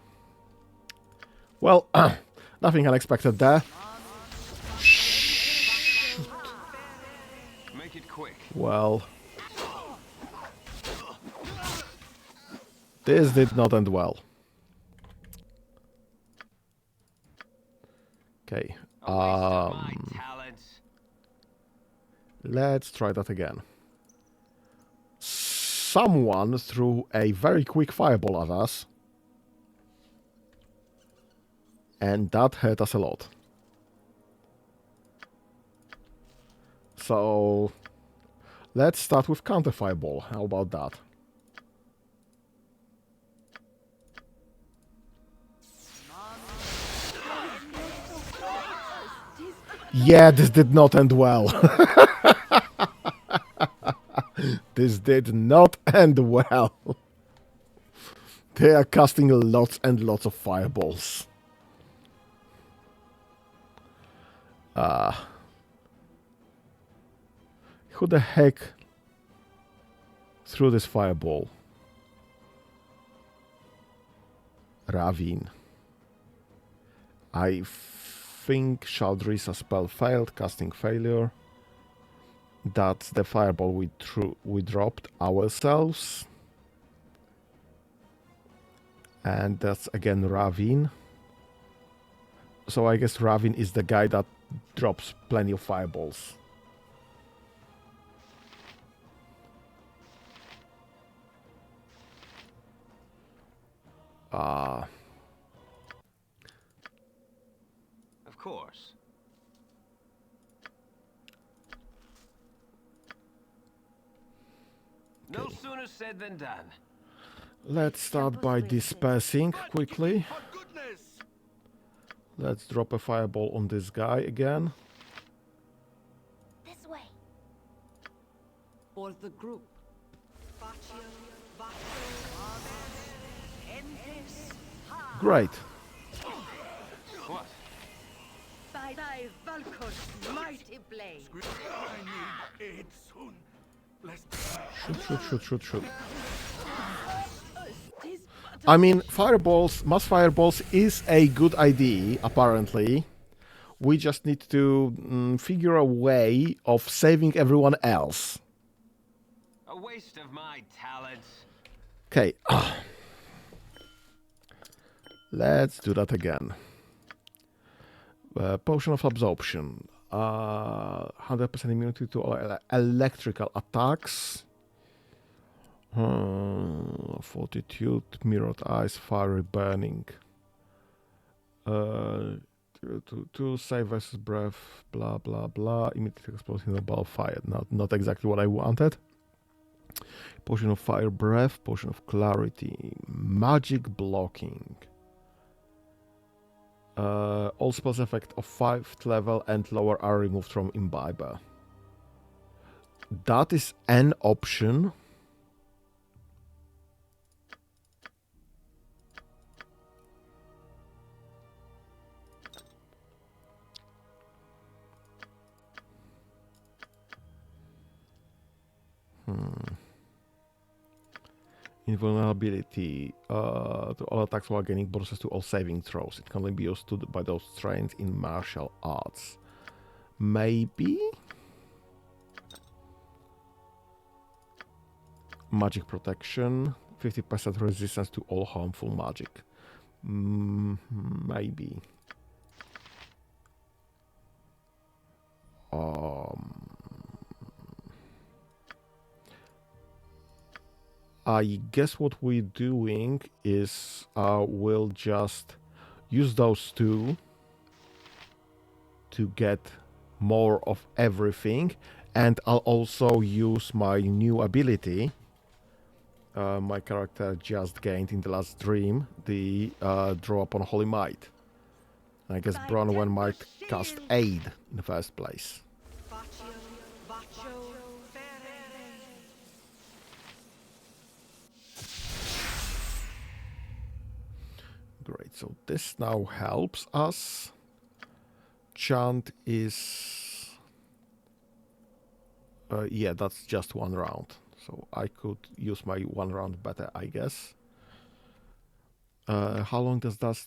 Well, nothing unexpected there. Make it quick. Well, this did not end well. Okay. A waste of my talents. Let's try that again. Someone threw a very quick fireball at us. And that hurt us a lot. So let's start with counter fireball. How about that? Yeah, this did not end well. This did not end well. They are casting lots and lots of fireballs. Who the heck threw this fireball? Ravin. I think Shaldrisa spell failed, casting failure. That's the fireball we dropped ourselves. And that's again Ravin. So I guess Ravin is the guy that drops plenty of fireballs. Of course. No sooner said than done. Let's start by dispersing quickly. For goodness! Let's drop a fireball on this guy again. This way. For the group. Great. What? By thy Valkor's mighty blade. I need aid soon. Shoot. I mean, mass fireballs is a good idea, apparently. We just need to figure a way of saving everyone else. A waste of my talents. Okay. Let's do that again. Potion of Absorption. 100% immunity to all electrical attacks. Fortitude, Mirrored Eyes, Fiery Burning. To save versus breath, blah blah blah. Immediately explosive in the ball of fire. Not exactly what I wanted. Potion of Fire Breath, Potion of Clarity, Magic Blocking. All spells effect of 5th level and lower are removed from Imbiber. That is an option. Invulnerability to all attacks while gaining bonuses to all saving throws. It can only be used by those trained in martial arts. Maybe? Magic protection. 50% resistance to all harmful magic. Maybe. I guess what we're doing is we'll just use those two to get more of everything, and I'll also use my new ability my character just gained in the last dream, the draw upon Holy Might. I guess Bronwyn might cast Aid in the first place. Great, so this now helps us. Chant is... yeah, that's just one round. So I could use my one round better, I guess. How long does that?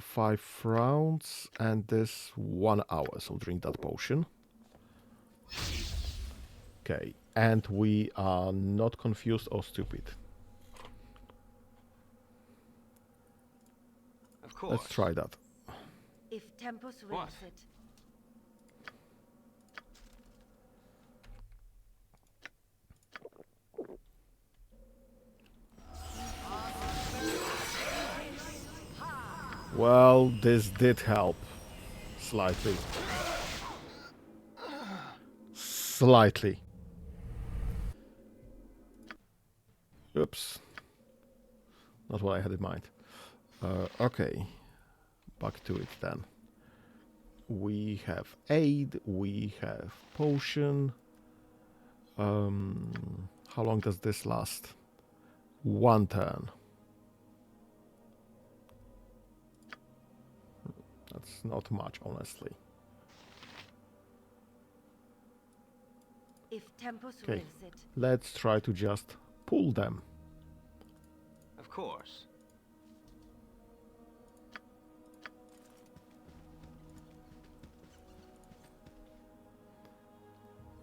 5 rounds, and this 1 hour. So drink that potion. Okay, and we are not confused or stupid. Of course. Let's try that. If Tempus wills it. Well, this did help. Slightly. Slightly. Oops. Not what I had in mind. Okay. Back to it then. We have aid, we have potion. How long does this last? 1 turn. That's not much, honestly. If Tempus Okay, wills it. let's try to just pull them. Of course.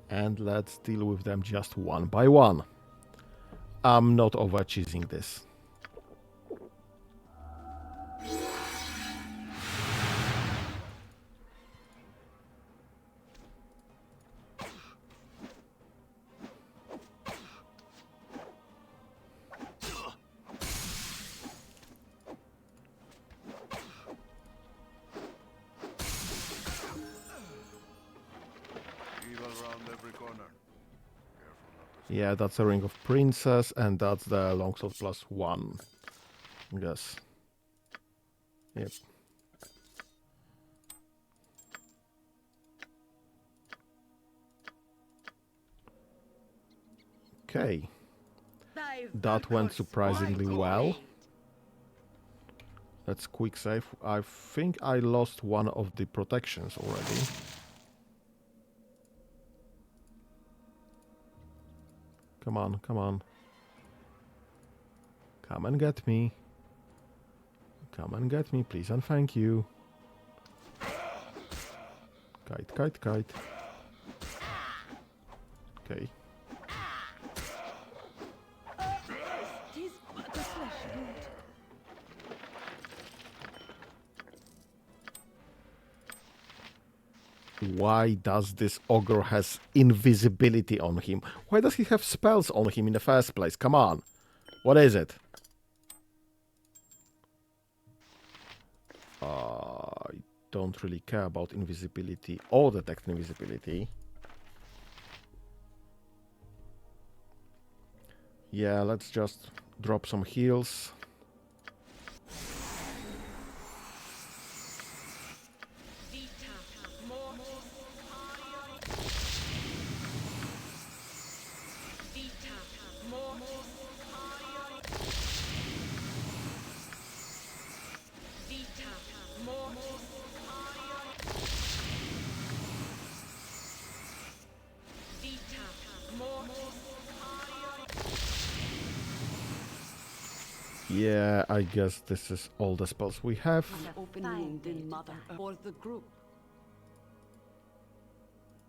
And let's deal with them just one by one. I'm not over-cheesing this. Yeah, that's a Ring of Princess, and that's the Longsword +1. I guess. Yep. Okay. That went surprisingly well. Let's quick save. I think I lost one of the protections already. Come on, come on. Come and get me. Come and get me, please, and thank you. Kite, kite, kite. Okay. Why does this ogre has invisibility on him? Why does he have spells on him in the first place? Come on. What is it? I don't really care about invisibility or detect invisibility. Yeah, let's just drop some heals. Yeah, I guess this is all the spells we have. An open wound in Mother or the group.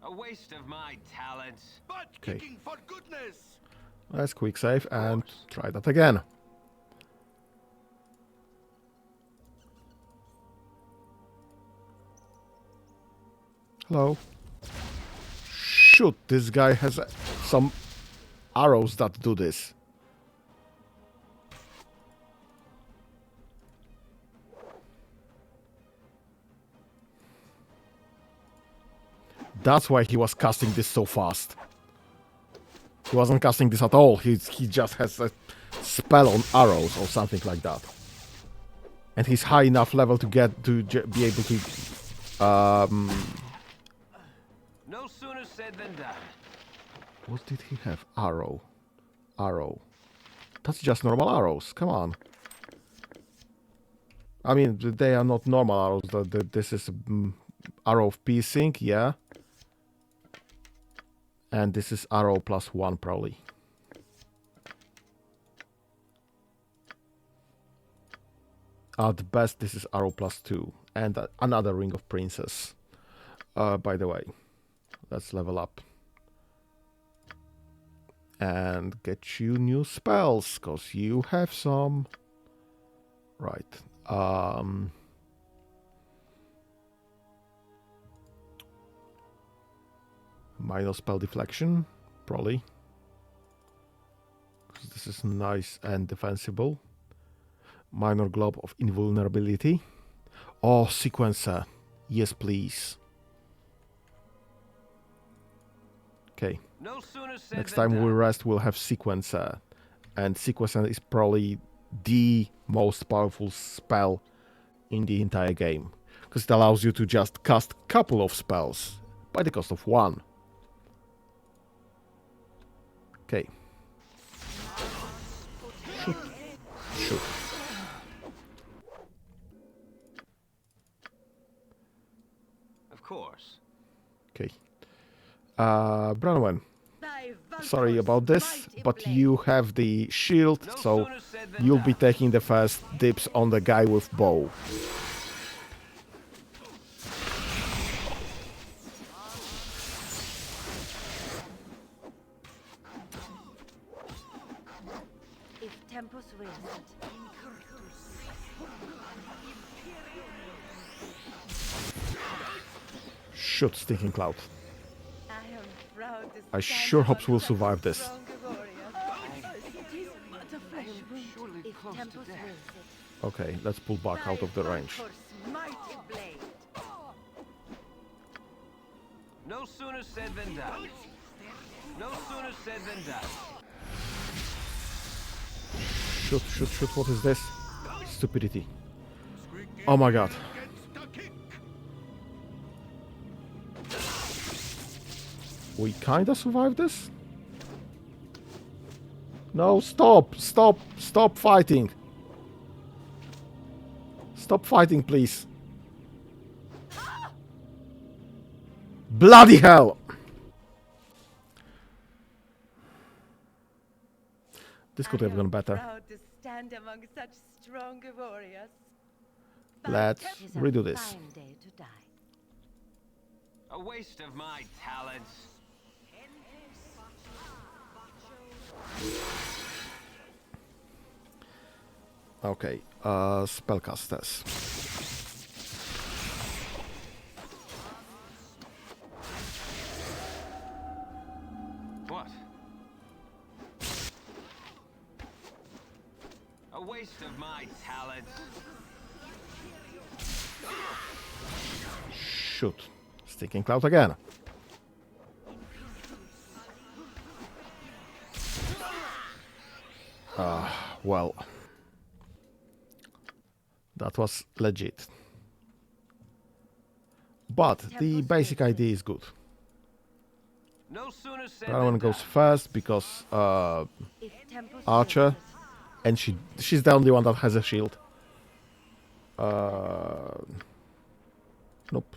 A waste of my talents. Butt kicking for goodness! Let's quick save and try that again. Hello. Shoot, this guy has some arrows that do this. That's why he was casting this so fast. He wasn't casting this at all. He just has a spell on arrows or something like that. And he's high enough level to get to be able to. No sooner said than done. What did he have? Arrow. That's just normal arrows. Come on. I mean, they are not normal arrows. This is arrow of piercing, yeah. And this is arrow +1 probably. At best, this is arrow +2. And another ring of princess. By the way, let's level up. And get you new spells, because you have some. Right. Minor spell deflection, probably. This is nice and defensible. Minor globe of invulnerability. Oh, sequencer. Yes, please. Okay. No sooner said Next than time we done. rest, we'll have sequencer. And sequencer is probably the most powerful spell in the entire game. Because it allows you to just cast a couple of spells by the cost of 1. Okay. Shoot. Of course. Okay. Bronwyn, Thy sorry Valkor's about this, mighty but blade. you have the shield, No so sooner said than you'll be done. taking the first dips on the guy with bow. If tempus wills it. Shoot, Stinking Cloud. I am proud to I stand sure hope among we'll such survive this. stronger warriors. It is but a flesh wound. surely If close to tempus death. wills it. Okay, let's pull back out of the range. Valkor's mighty blade. No sooner said than done. No sooner said than done. Shoot, what is this? Stupidity. Oh my god. We kinda survived this? No, stop fighting. Stop fighting, please. Bloody hell! This could have gone better. Proud to stand among such stronger warriors. Let's Tis a redo this. fine day to die. A waste of my talents. Okay, spellcasters. What? A waste of my talents. Shoot. Stinking Cloud again. Well. That was legit. But the basic idea is good. No sooner said That than one goes done. first because If tempus Archer, wills it. and she's the only one that has a shield. Nope.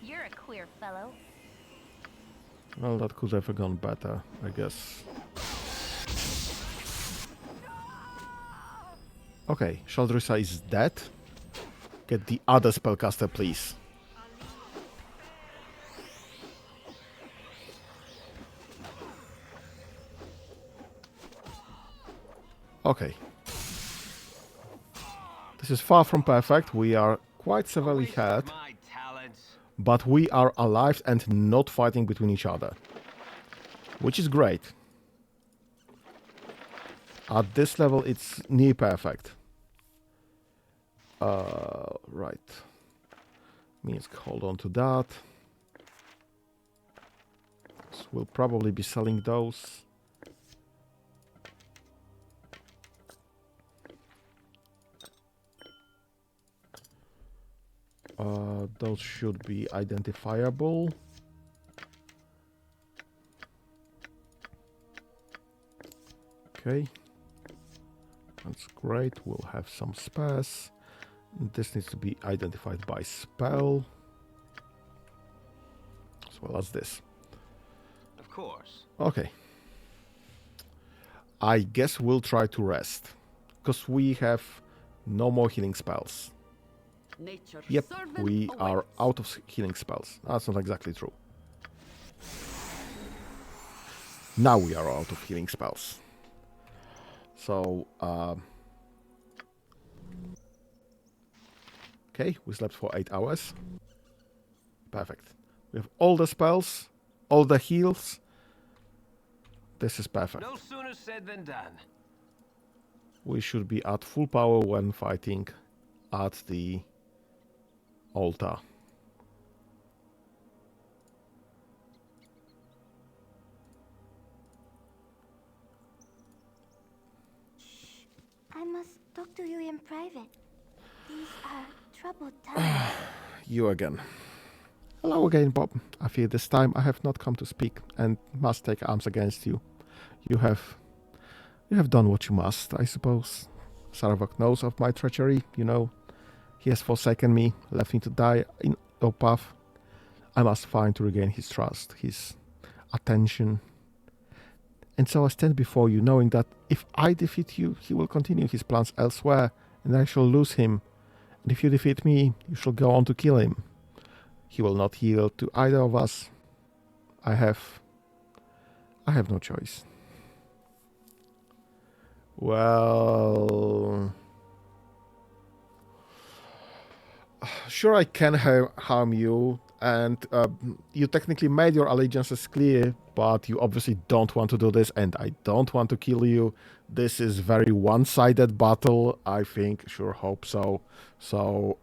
You're a queer fellow. Well, that could have gone better, I guess. Okay, Shaldrissa is dead. Get the other spellcaster, please. Okay. This is far from perfect. We are quite severely hurt. My talents. But we are alive and not fighting between each other. Which is great. At this level, it's near perfect. Right. Means hold on to that. So we'll probably be selling those. Those should be identifiable. Okay. That's great. We'll have some spares. This needs to be identified by spell. As well as this. Of course. Okay. I guess we'll try to rest. Because we have no more healing spells. Nature's Yep, servant we are awaits. out of healing spells. That's not exactly true. Now we are out of healing spells. So, okay, we slept for 8 hours. Perfect. We have all the spells, all the heals. This is perfect. No sooner said than done. We should be at full power when fighting at the altar. I must talk to you in private. These are troubled times. You again. Hello again, Bob. I fear this time I have not come to speak and must take arms against you. You have done what you must, I suppose. Sarevok knows of my treachery, you know. He has forsaken me, left me to die in your path. I must find to regain his trust, his attention. And so I stand before you, knowing that if I defeat you, he will continue his plans elsewhere, and I shall lose him. And if you defeat me, you shall go on to kill him. He will not yield to either of us. I have no choice. Well, sure I can harm you, and you technically made your allegiances clear, but you obviously don't want to do this, and I don't want to kill you. This is very one-sided battle, I think. Sure, hope so. So,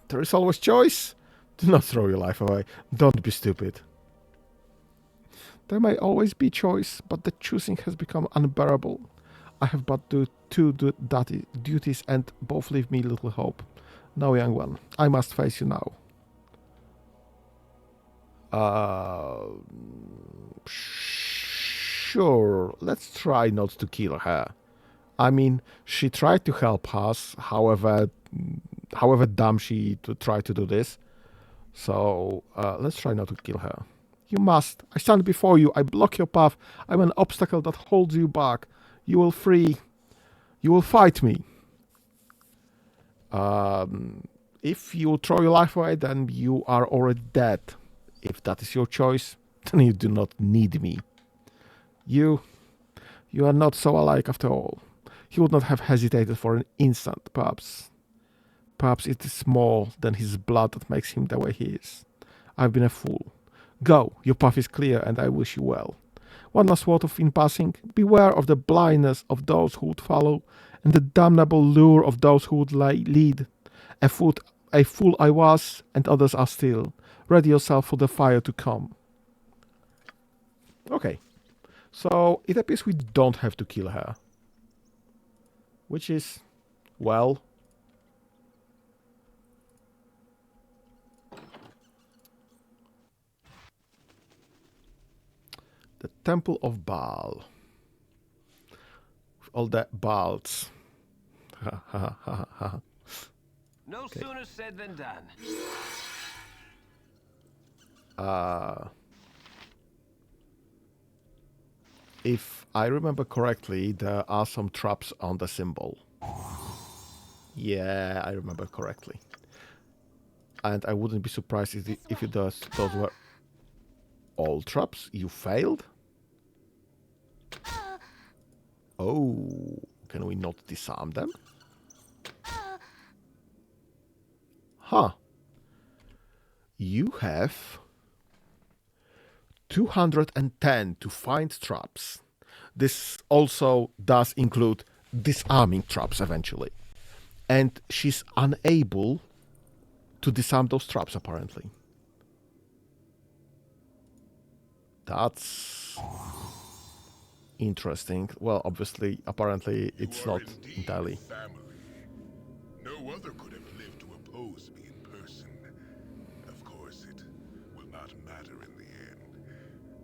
there is always choice. Do not throw your life away. Don't be stupid. There may always be choice, but the choosing has become unbearable. I have but two duties, and both leave me little hope. No, young one, I must face you now. Sure, let's try not to kill her. I mean, she tried to help us, however dumb she tried to do this. So, let's try not to kill her. You must. I stand before you. I block your path. I'm an obstacle that holds you back. You will fight me. If you throw your life away, then you are already dead. If that is your choice, then you do not need me. You are not so alike after all. He would not have hesitated for an instant, perhaps. Perhaps it is more than his blood that makes him the way he is. I've been a fool. Go, your path is clear, and I wish you well. One last word in passing. Beware of the blindness of those who would follow, and the damnable lure of those who would lead. A fool I was, and others are still. Ready yourself for the fire to come. Okay. So, it appears we don't have to kill her. Which is, well... The Temple of Baal. With all the Baals. No sooner said than done. If I remember correctly, there are some traps on the symbol. Yeah, I remember correctly. And I wouldn't be surprised if those were all traps. You failed? Oh, can we not disarm them? Huh. You have 210 to find traps. This also does include disarming traps eventually. And she's unable to disarm those traps, apparently. That's interesting. Well, obviously, apparently, it's not entirely. Family. No other could have lived to oppose me in person. Of course, it will not matter in the end.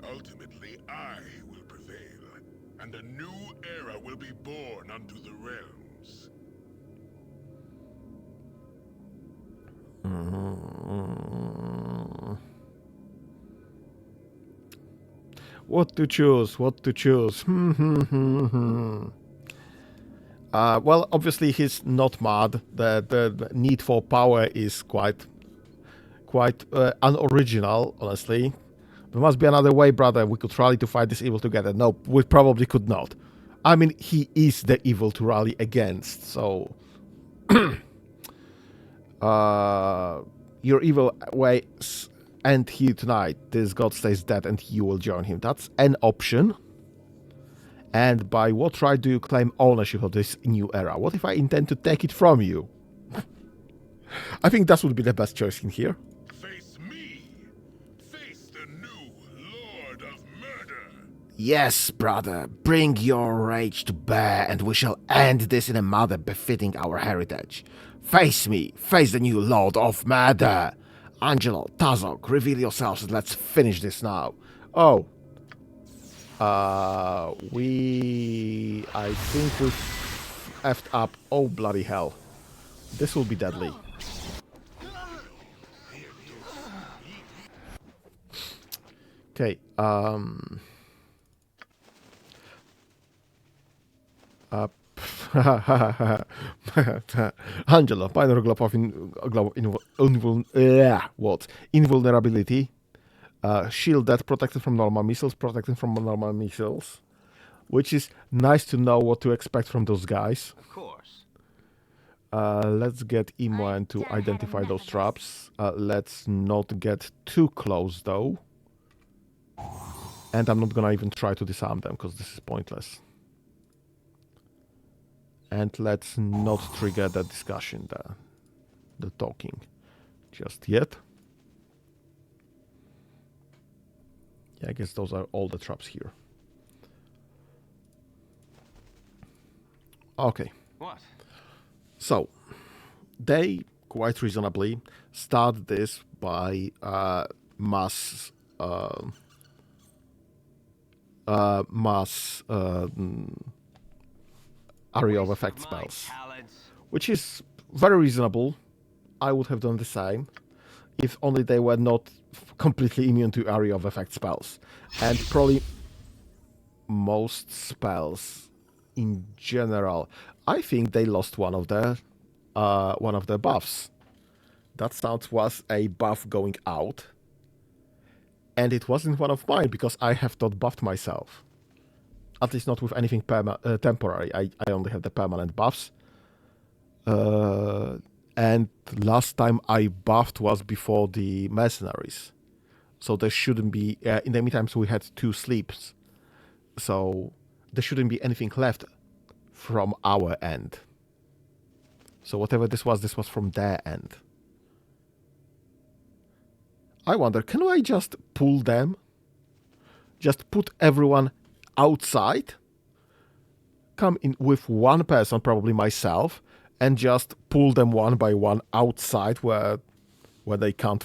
Ultimately, I will prevail, and a new era will be born unto the realms. What to choose? What to choose? Well, obviously he's not mad. The need for power is quite unoriginal, honestly. There must be another way, brother. We could rally to fight this evil together. No, we probably could not. I mean, he is the evil to rally against, so... your evil ways end here tonight. This god stays dead and you will join him. That's an option. And by what right do you claim ownership of this new era? What if I intend to take it from you? I think that would be the best choice in here. Face me! Face the new Lord of Murder! Yes, brother. Bring your rage to bear and we shall end this in a manner befitting our heritage. Face me. Face the new Lord of Murder. Angelo, Tazok, reveal yourselves and let's finish this now. Oh. I think we've effed up. Oh, bloody hell. This will be deadly. Okay, Angelo, binary globe of invulnerability. Shield that protected from normal missiles, which is nice to know what to expect from those guys. Of course. Let's get Imoen to identify those traps. Let's not get too close, though. And I'm not gonna even try to disarm them, because this is pointless. And let's not trigger the discussion, the talking, just yet. Yeah, I guess those are all the traps here. Okay. What? So, they quite reasonably start this by mass area of effect spells, which is very reasonable. I would have done the same if only they were not completely immune to area of effect spells, and probably most spells in general. I think they lost one of their buffs. That sound was a buff going out, and it wasn't one of mine because I have not buffed myself. At least not with anything temporary. I only have the permanent buffs. And last time I buffed was before the mercenaries. So there shouldn't be... in the meantime, so we had 2 sleeps. So there shouldn't be anything left from our end. So whatever this was from their end. I wonder, can I just pull them? Just put everyone outside? Come in with one person, probably myself, and just pull them one by one outside where they can't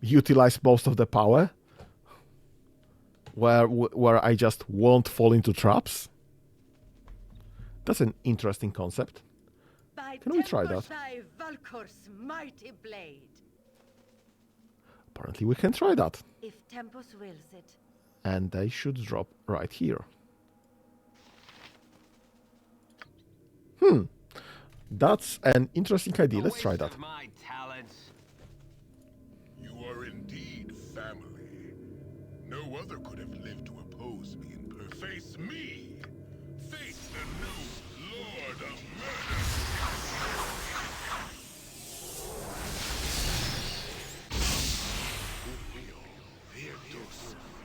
utilize most of the power? Where I just won't fall into traps? That's an interesting concept. Can we try that? Valkor's mighty blade. Apparently we can try that. If Tempus wills it. And they should drop right here. That's an interesting idea. A Let's try waste that. of my talents. You are indeed family. No other could have lived to oppose me in face me! Face the new Lord of Murder!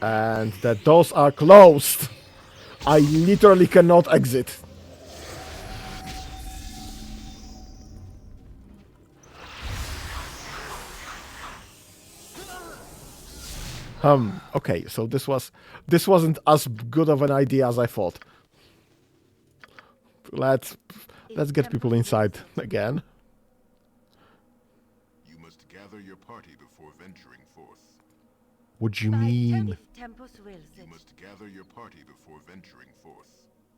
And the doors are closed. I literally cannot exit. Okay, so this wasn't as good of an idea as I thought. Let's get people inside again. You must gather your party before venturing forth. What do you mean? If Tempus wills You it. must gather your party before venturing forth.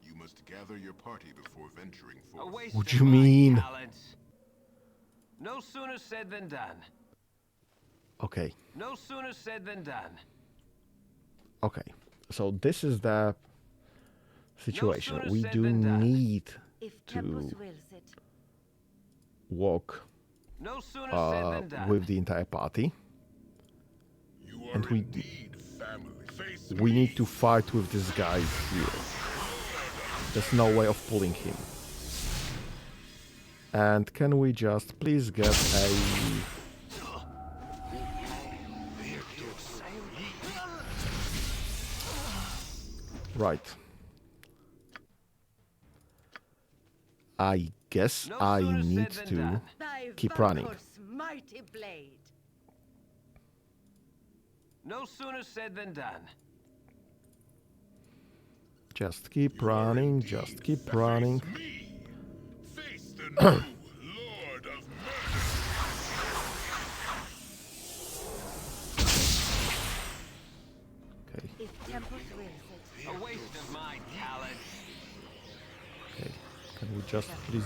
You must gather your party before venturing A forth. waste What of do you my mean? talents. No sooner said than done. Okay, No sooner said than done. okay. So this is the situation. sooner We said do than done. need If Tempus to wills it. walk No sooner said than done. with the entire party. You are And we- indeed family. Face We me! need to fight with this guy here. There's no way of pulling him. And can we just please get a... Right. I guess No I sooner said need than to done. Thy keep running. Valkor's mighty blade. No sooner said than done. Just keep running, just keep running. Face me! Face the new Lord of Murder! Okay, If Tempus wills it. A waste of my talents. okay. Can we just please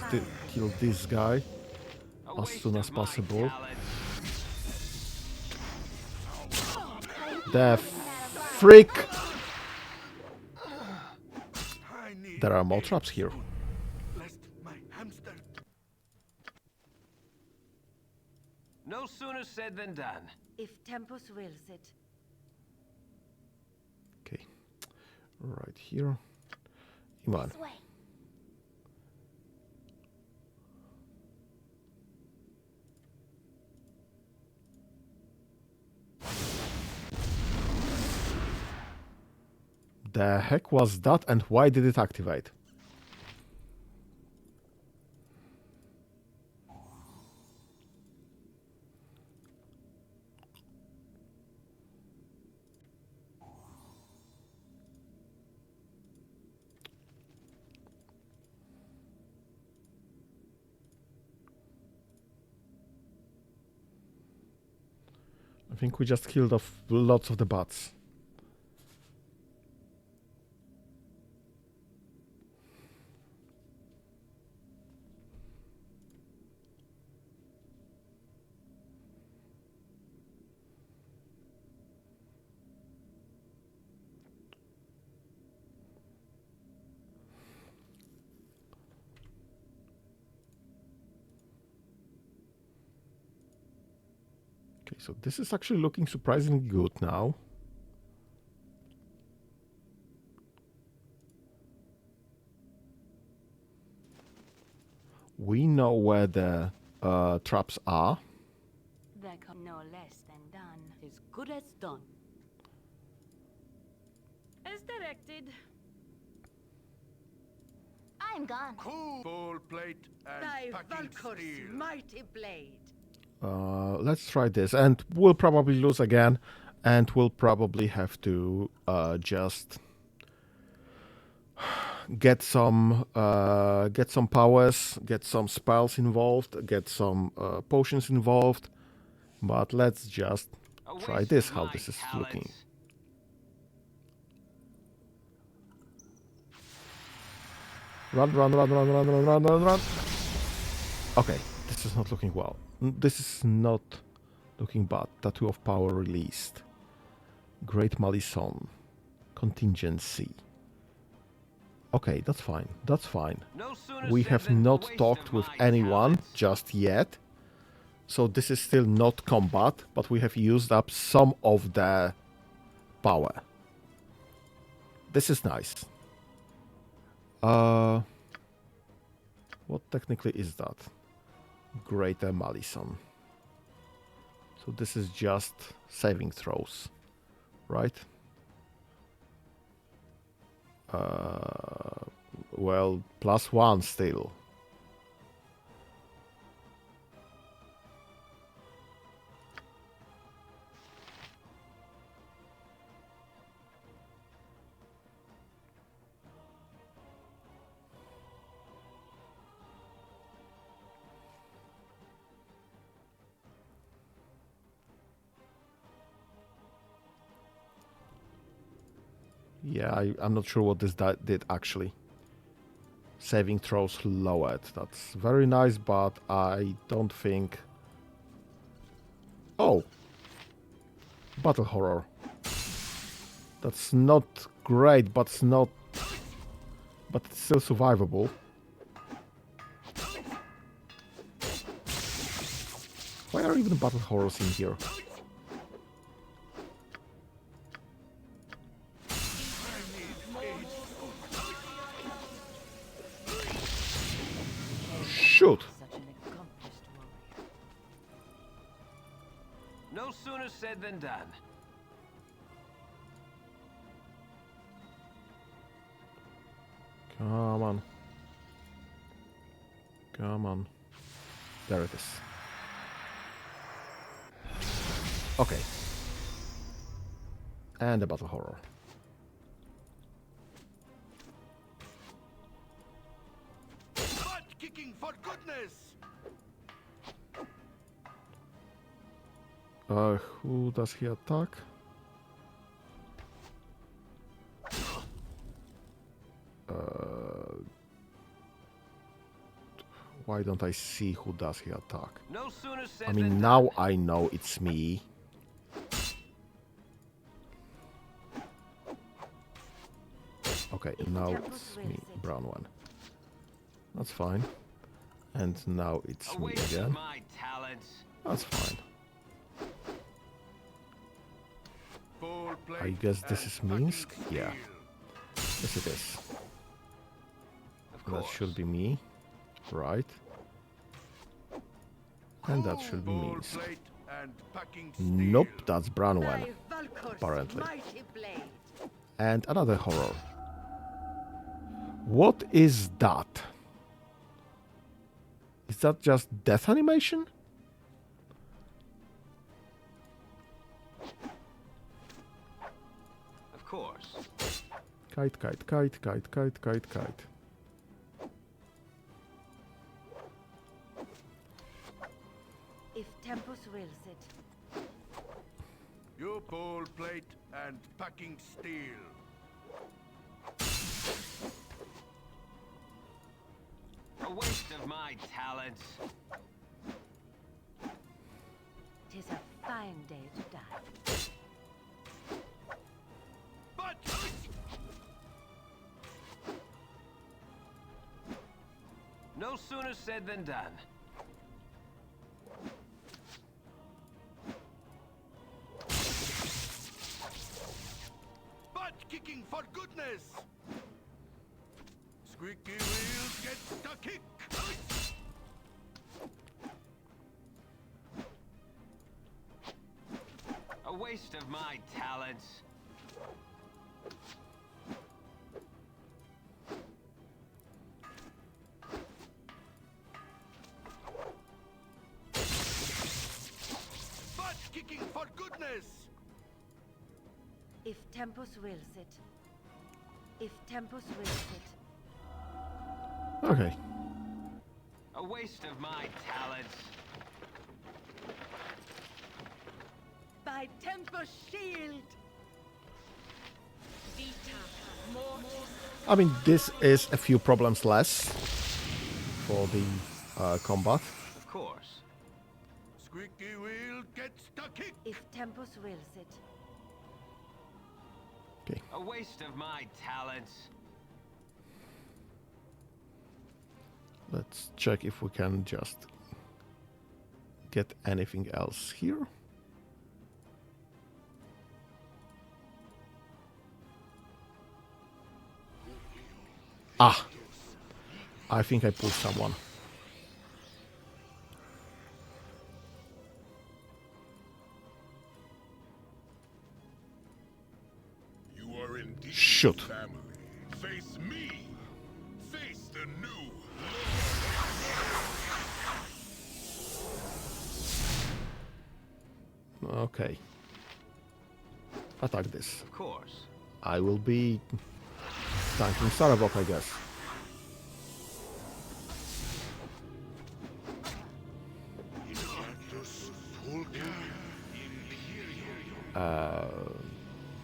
kill this guy A as waste soon as of my possible? talents. The freak! I need There are more traps here. lest my hamster. No sooner said than done. If Tempus wills it. Okay, right here. Iman, This way. the heck was that and why did it activate? I think we just killed off lots of the bats. Okay, so this is actually looking surprisingly good now. We know where the traps are. That no less than done. As good as done. As directed. I'm gone. Full plate and Thy packing Valkor's steel. mighty blade. Let's try this, and we'll probably lose again, and we'll probably have to just get some powers, get some spells involved, get some potions involved. But let's just A try waste this. of How my this is talents. looking. Run, run, run, run, run, run, run, run, run. Okay, this is not looking well. This is not looking bad. Tattoo of power released. Great Malison. Contingency. Okay, that's fine. That's fine. No sooner We said have than not waste talked of with my anyone talents. just yet. So this is still not combat, but we have used up some of the power. This is nice. What technically is that? Greater Malison. So this is just saving throws, right? Well, +1 still. Yeah, I'm not sure what this did actually. Saving throws lowered. That's very nice, but I don't think... Oh! Battle Horror. That's not great, but it's not... But it's still survivable. Why are even Battle Horrors in here? Shoot! Such an accomplished warrior. No sooner said than done. Come on. Come on. There it is. Okay. And a Battle Horror. Butt kicking for goodness! Who does he attack? Why don't I see who does he attack? No sooner said I than mean, done. now I know it's me. Okay, now it's me, brown one. That's fine. And now it's A me waste of again. my talents. That's fine. Full plate I guess this is and fucking Minsk? Yeah. steel. Yes, it is. Of That course. should be me. Right. And that should be Full Minsk. plate and packing Nope, steel. that's brown one. By Valkor's apparently. mighty blade. And another horror. What is that? Is that just death animation? Of course. Kite, kite, kite, kite, kite, kite, kite. If Tempus wills it. You pull plate and packing steel. A waste of my talents. 'Tis a fine day to die. But No sooner said than done. butt kicking for goodness! Squeaky wheels get the kick! A waste of my talents. Butt kicking for goodness! If Tempus wills it. If Tempus wills it. Okay. A waste of my talents. By Tempus' shield! I mean, this is a few problems less for the combat. Of course. Squeaky wheel gets the kick! If Tempus wills it. A waste of my talents. Let's check if we can just get anything else here. Ah! I think I pulled someone. You are indeed Shoot. family. Face me. Face the new Okay. Attack this. Of course. I will be tanking Sarevok, I guess.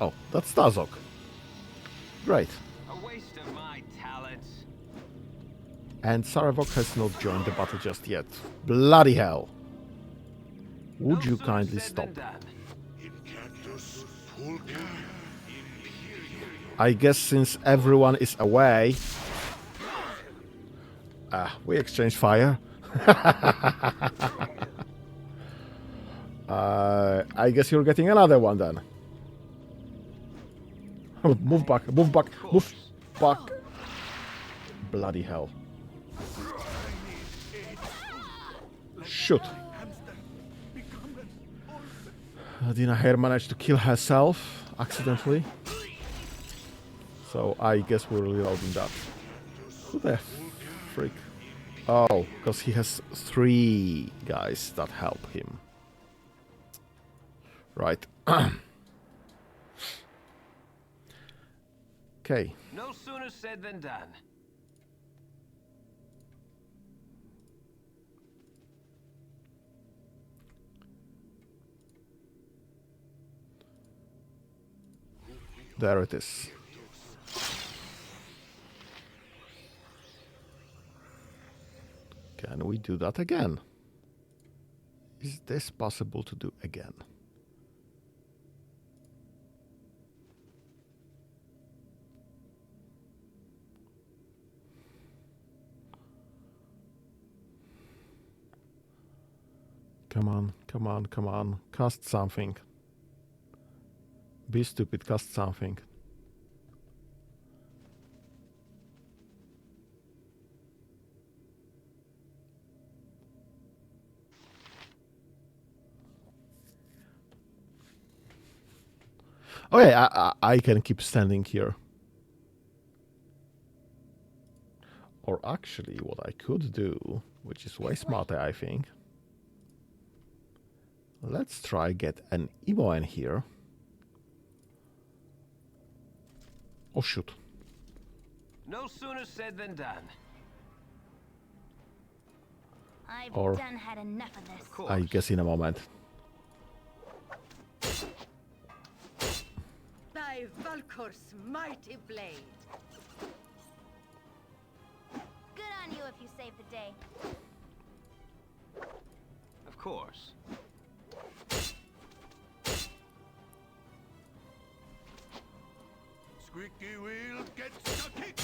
Oh, that's Tazok. Great. A waste of my talents. And Sarevok has not joined the battle just yet. Bloody hell. Would No you sooner kindly said stop? than done. I guess since everyone is away... we exchange fire. I guess you're getting another one then. Move back, move back, move back. Bloody hell. Shoot. Dina here managed to kill herself accidentally. So I guess we're reloading that. Who the freak? Oh, because he has 3 guys that help him. Right. Okay. No sooner said than done. There it is. Can we do that again? Is this possible to do again? Come on, come on, come on. Cast something. Be stupid, cast something. Okay, I can keep standing here. Or actually, what I could do, which is way smarter, I think. Let's try get an Emo in here. Oh shoot. No sooner said than done. I've Or- done had enough of this. Of course. I guess in a moment. Thy Valkor's mighty blade. Good on you if you save the day. Of course. Squeaky wheel gets the kick.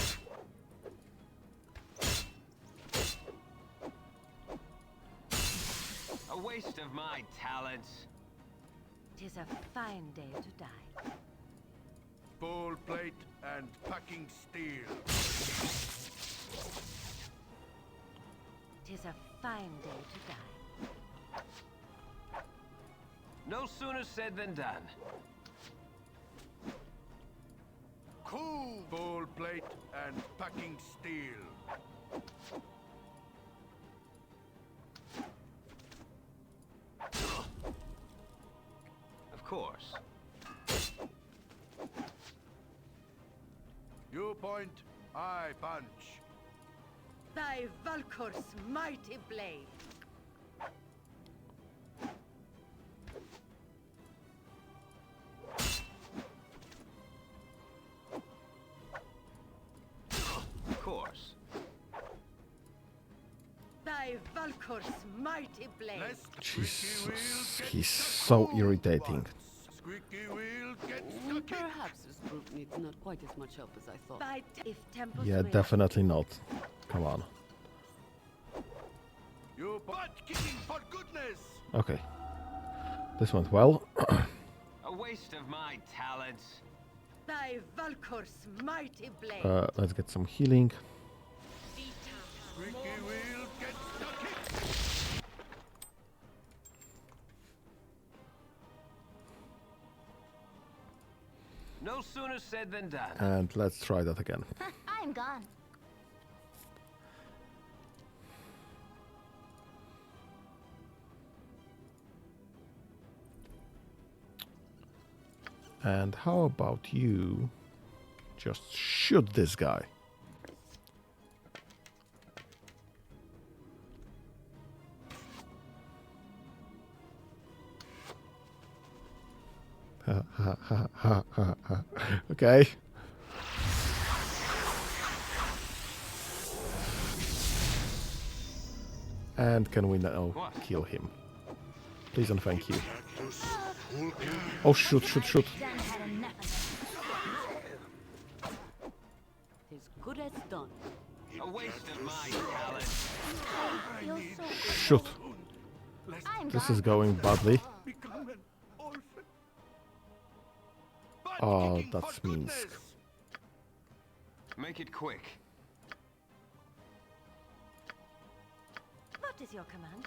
A waste of my talents. 'Tis a fine day to die. Bowl plate and packing steel. 'Tis a fine day to die. No sooner said than done. Cool. Bowl plate and packing steel. Of course. You point, I punch. Thy Valkor's mighty blade. Of course. Thy Valkor's mighty blade. Lest squeaky wheel Jesus, gets he's the so cool irritating. ones. Squeaky wheel gets the kick. Perhaps this group needs not quite as much help as I thought. By if temples Yeah, will- definitely not. Come on. You butt kicking for goodness! Okay. This went well. A waste of my talents. Thy Valkor's mighty blade. Let's get some healing. Ricky Wheel gets the kick! No sooner said than done. And let's try that again. I'm gone. And how about you just shoot this guy? Okay. And can we now kill him? Please and thank you. Oh, shoot. Done had enough of Tis good as done. A waste of my talents. it. Feels so good. Shoot. I'm This gone. is going badly. Become an orphan. Butt Oh, kicking for that's goodness! Minsk. Make it quick. What is your command?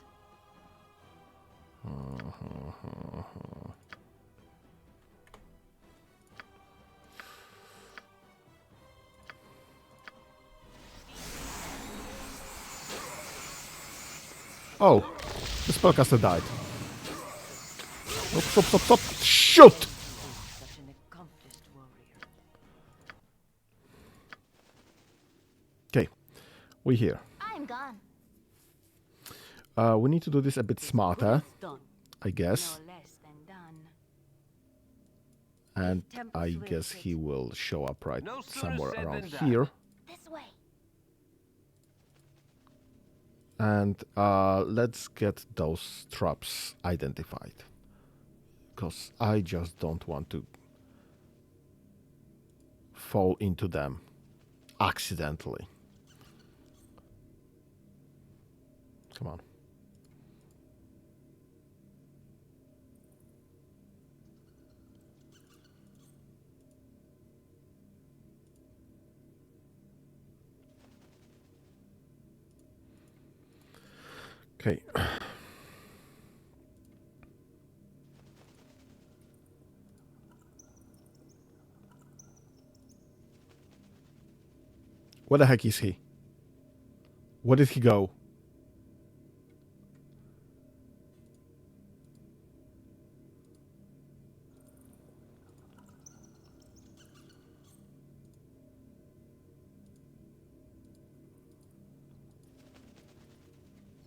Oh, the spellcaster died. Stop. Shoot! Such an accomplished warrior. Okay, we're here. I'm gone. We need to do this a bit smarter, Done. I guess. No less than done. And Temples I will guess fit. he will show up right No sooner somewhere said around than done. here. This way. And let's get those traps identified. Because I just don't want to fall into them accidentally. Come on. Okay. Where the heck is he? Where did he go?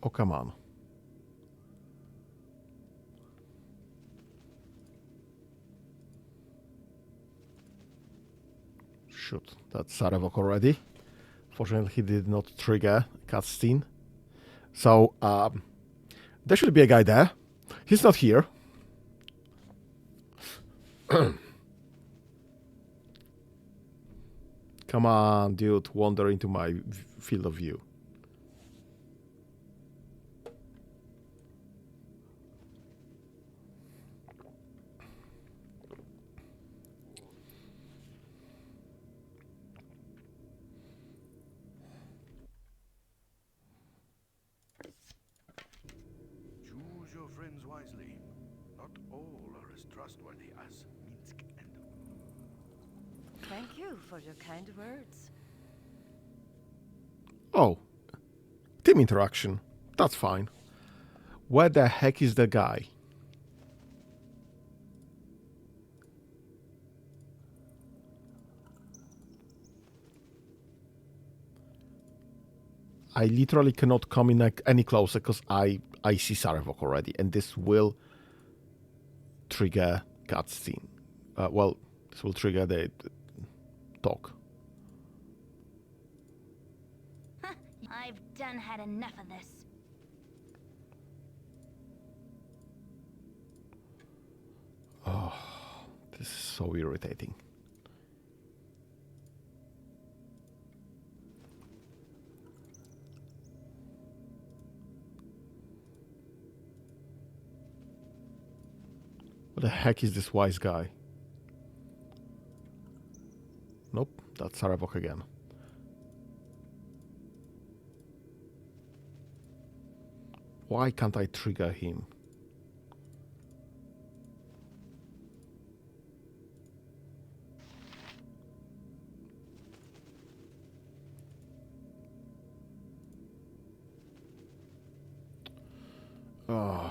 Oh, come on. Shoot, that's Sarevok already. Fortunately, he did not trigger cutscene. So, there should be a guy there. He's not here. Come on, dude, wander into my field of view. Choose your friends wisely. Not all are as trustworthy as Minsk and... Thank you for your kind words. Oh, team interaction. That's fine. Where the heck is the guy? I literally cannot come in any closer because I see Sarevok already, and this will trigger cutscene. Well, this will trigger the talk. I've done had enough of this. This is so irritating. What the heck is this wise guy? Nope, that's Sarevok again. Why can't I trigger him? Oh.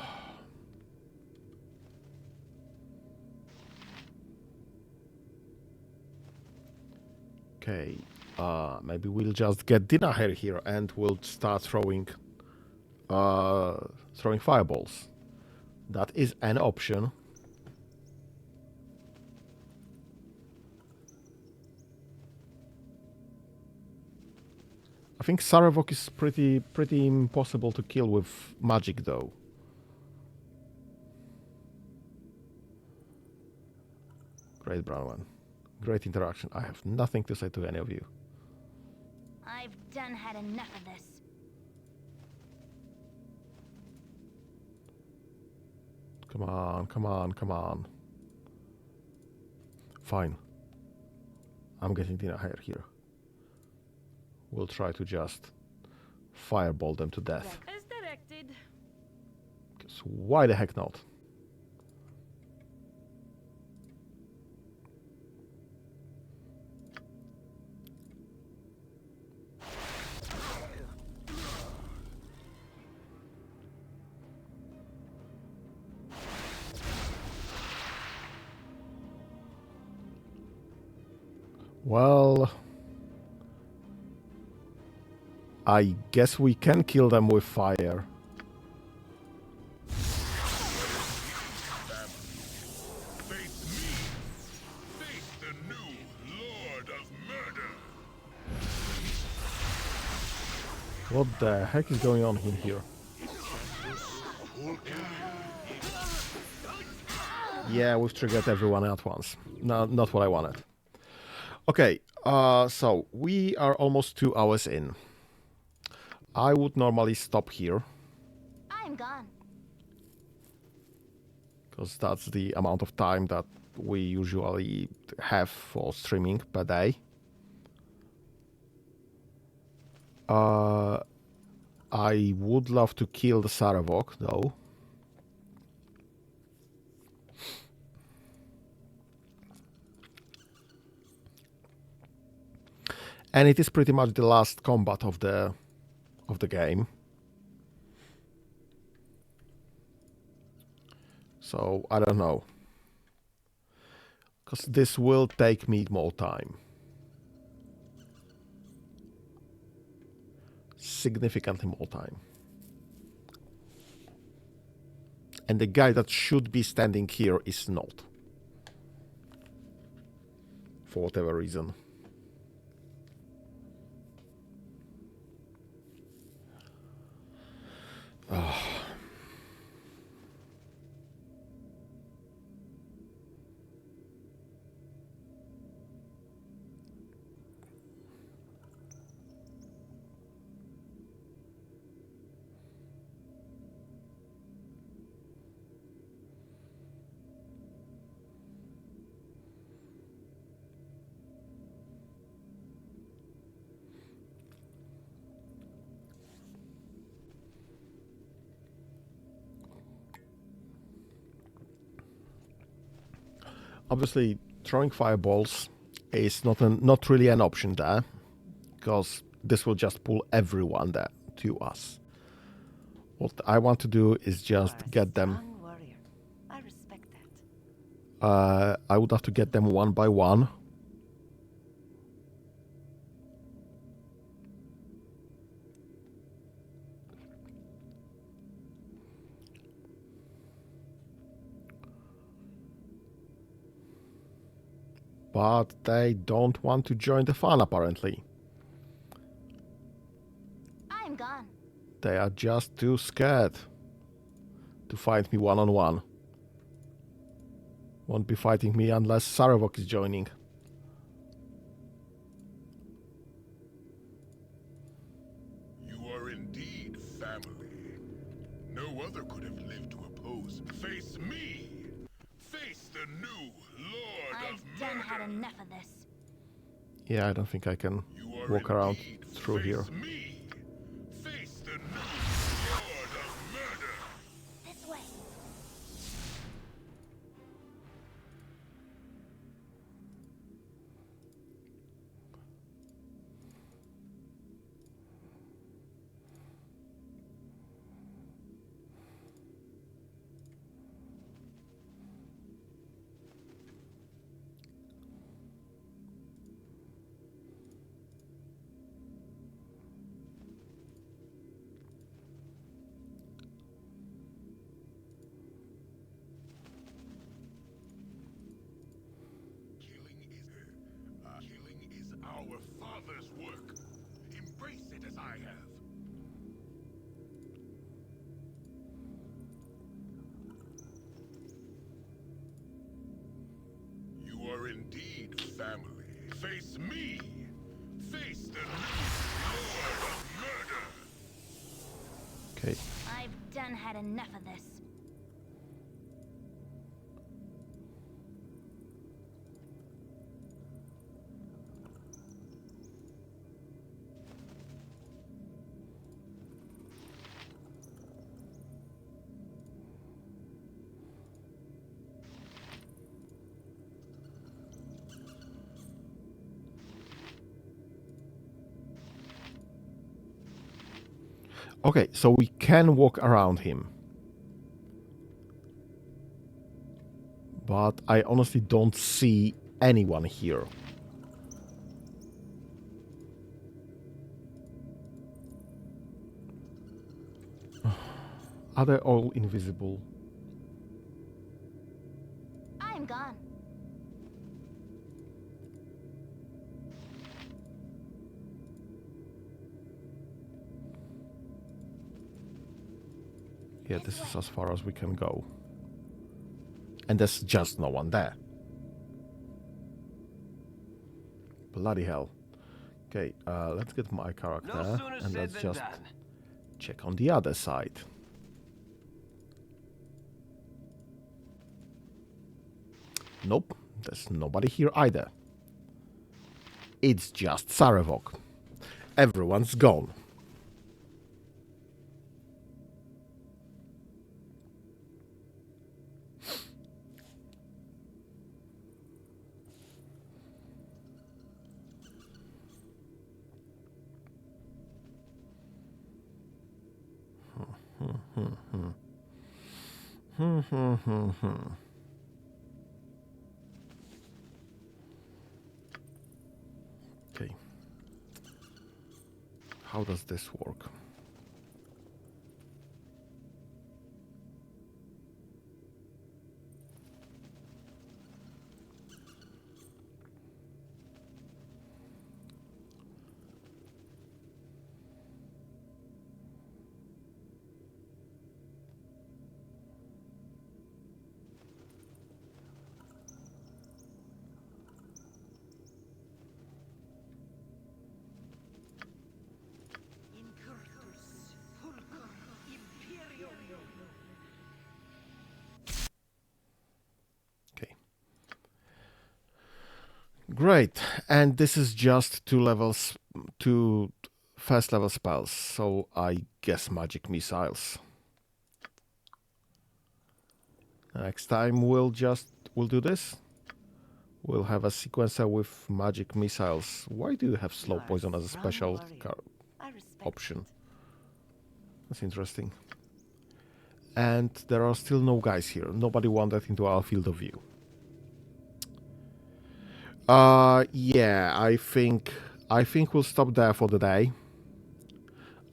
Okay, maybe we'll just get Dinaher here and we'll start throwing fireballs. That is an option. I think Sarevok is pretty impossible to kill with magic, though. Great, brown one. Great interaction. I have nothing to say to any of you. I've done had enough of this. Come on, come on, come on. Fine. I'm getting Dinaher here. We'll try to just fireball them to death. As directed. 'Cause why the heck not? Well, I guess we can kill them with fire. Face me! Face the new Lord of Murder! What the heck is going on in here? Yeah, we've triggered everyone at once. No, not what I wanted. Okay, so we are almost 2 hours in. I would normally stop here, I'm gone. because that's the amount of time that we usually have for streaming per day. I would love to kill the Sarevok, though. And it is pretty much the last combat of the game. So I don't know, because this will take me more time, significantly more time. And the guy that should be standing here is not, for whatever reason. Obviously, throwing fireballs is not really an option there, because this will just pull everyone there to us. What I want to do is just get them. Strong warrior. I respect that. I would have to get them one by one. But they don't want to join the fun, apparently. I'm gone. They are just too scared to fight me one-on-one. Won't be fighting me unless Sarevok is joining. You are indeed family. No other could have lived to oppose me. Face me! the new Lord I've of done had Murder. enough of this. Yeah, I don't think I can You are walk around indeed through here. face me. Face the new Lord of Murder. This way. Killing is our father's work. Embrace it as I have. You are indeed family. Face me. Face the new Lord of Murder. Okay. I've done had enough of this. Okay, so we can walk around him. But I honestly don't see anyone here. Are they all invisible? I'm gone. Yeah, this is as far as we can go. And there's just no one there. Bloody hell. Okay, let's get my character No sooner and said let's than just done. check on the other side. Nope, there's nobody here either. It's just Sarevok. Everyone's gone. Okay. How does this work? Okay. Great. And this is just two first level spells. So I guess magic missiles. Next time we'll do this. We'll have a sequencer with magic missiles. Why do you have slow poison as a special option? That's interesting. And there are still no guys here. Nobody wandered into our field of view. Yeah, I think we'll stop there for the day.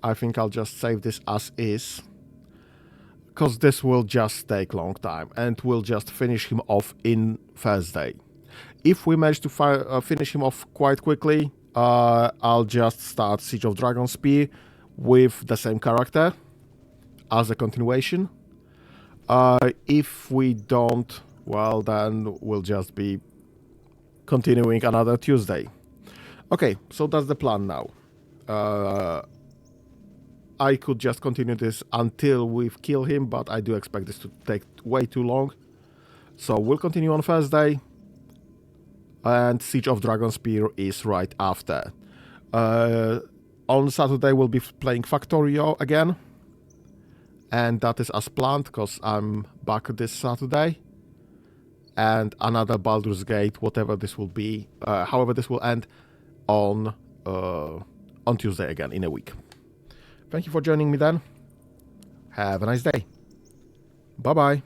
I think I'll just save this as is, because this will just take long time, and we'll just finish him off in Thursday. If we manage to finish him off quite quickly, I'll just start Siege of Dragonspear with the same character as a continuation. If we don't, well, then we'll just be continuing another Tuesday. Okay, so that's the plan now. I could just continue this until we've killed him, but I do expect this to take way too long. So we'll continue on Thursday, and Siege of Dragonspear is right after. On Saturday we'll be playing Factorio again, and that is as planned because I'm back this Saturday. And another Baldur's Gate, whatever this will be, however this will end on Tuesday again in a week. Thank you for joining me then. Have a nice day. Bye bye.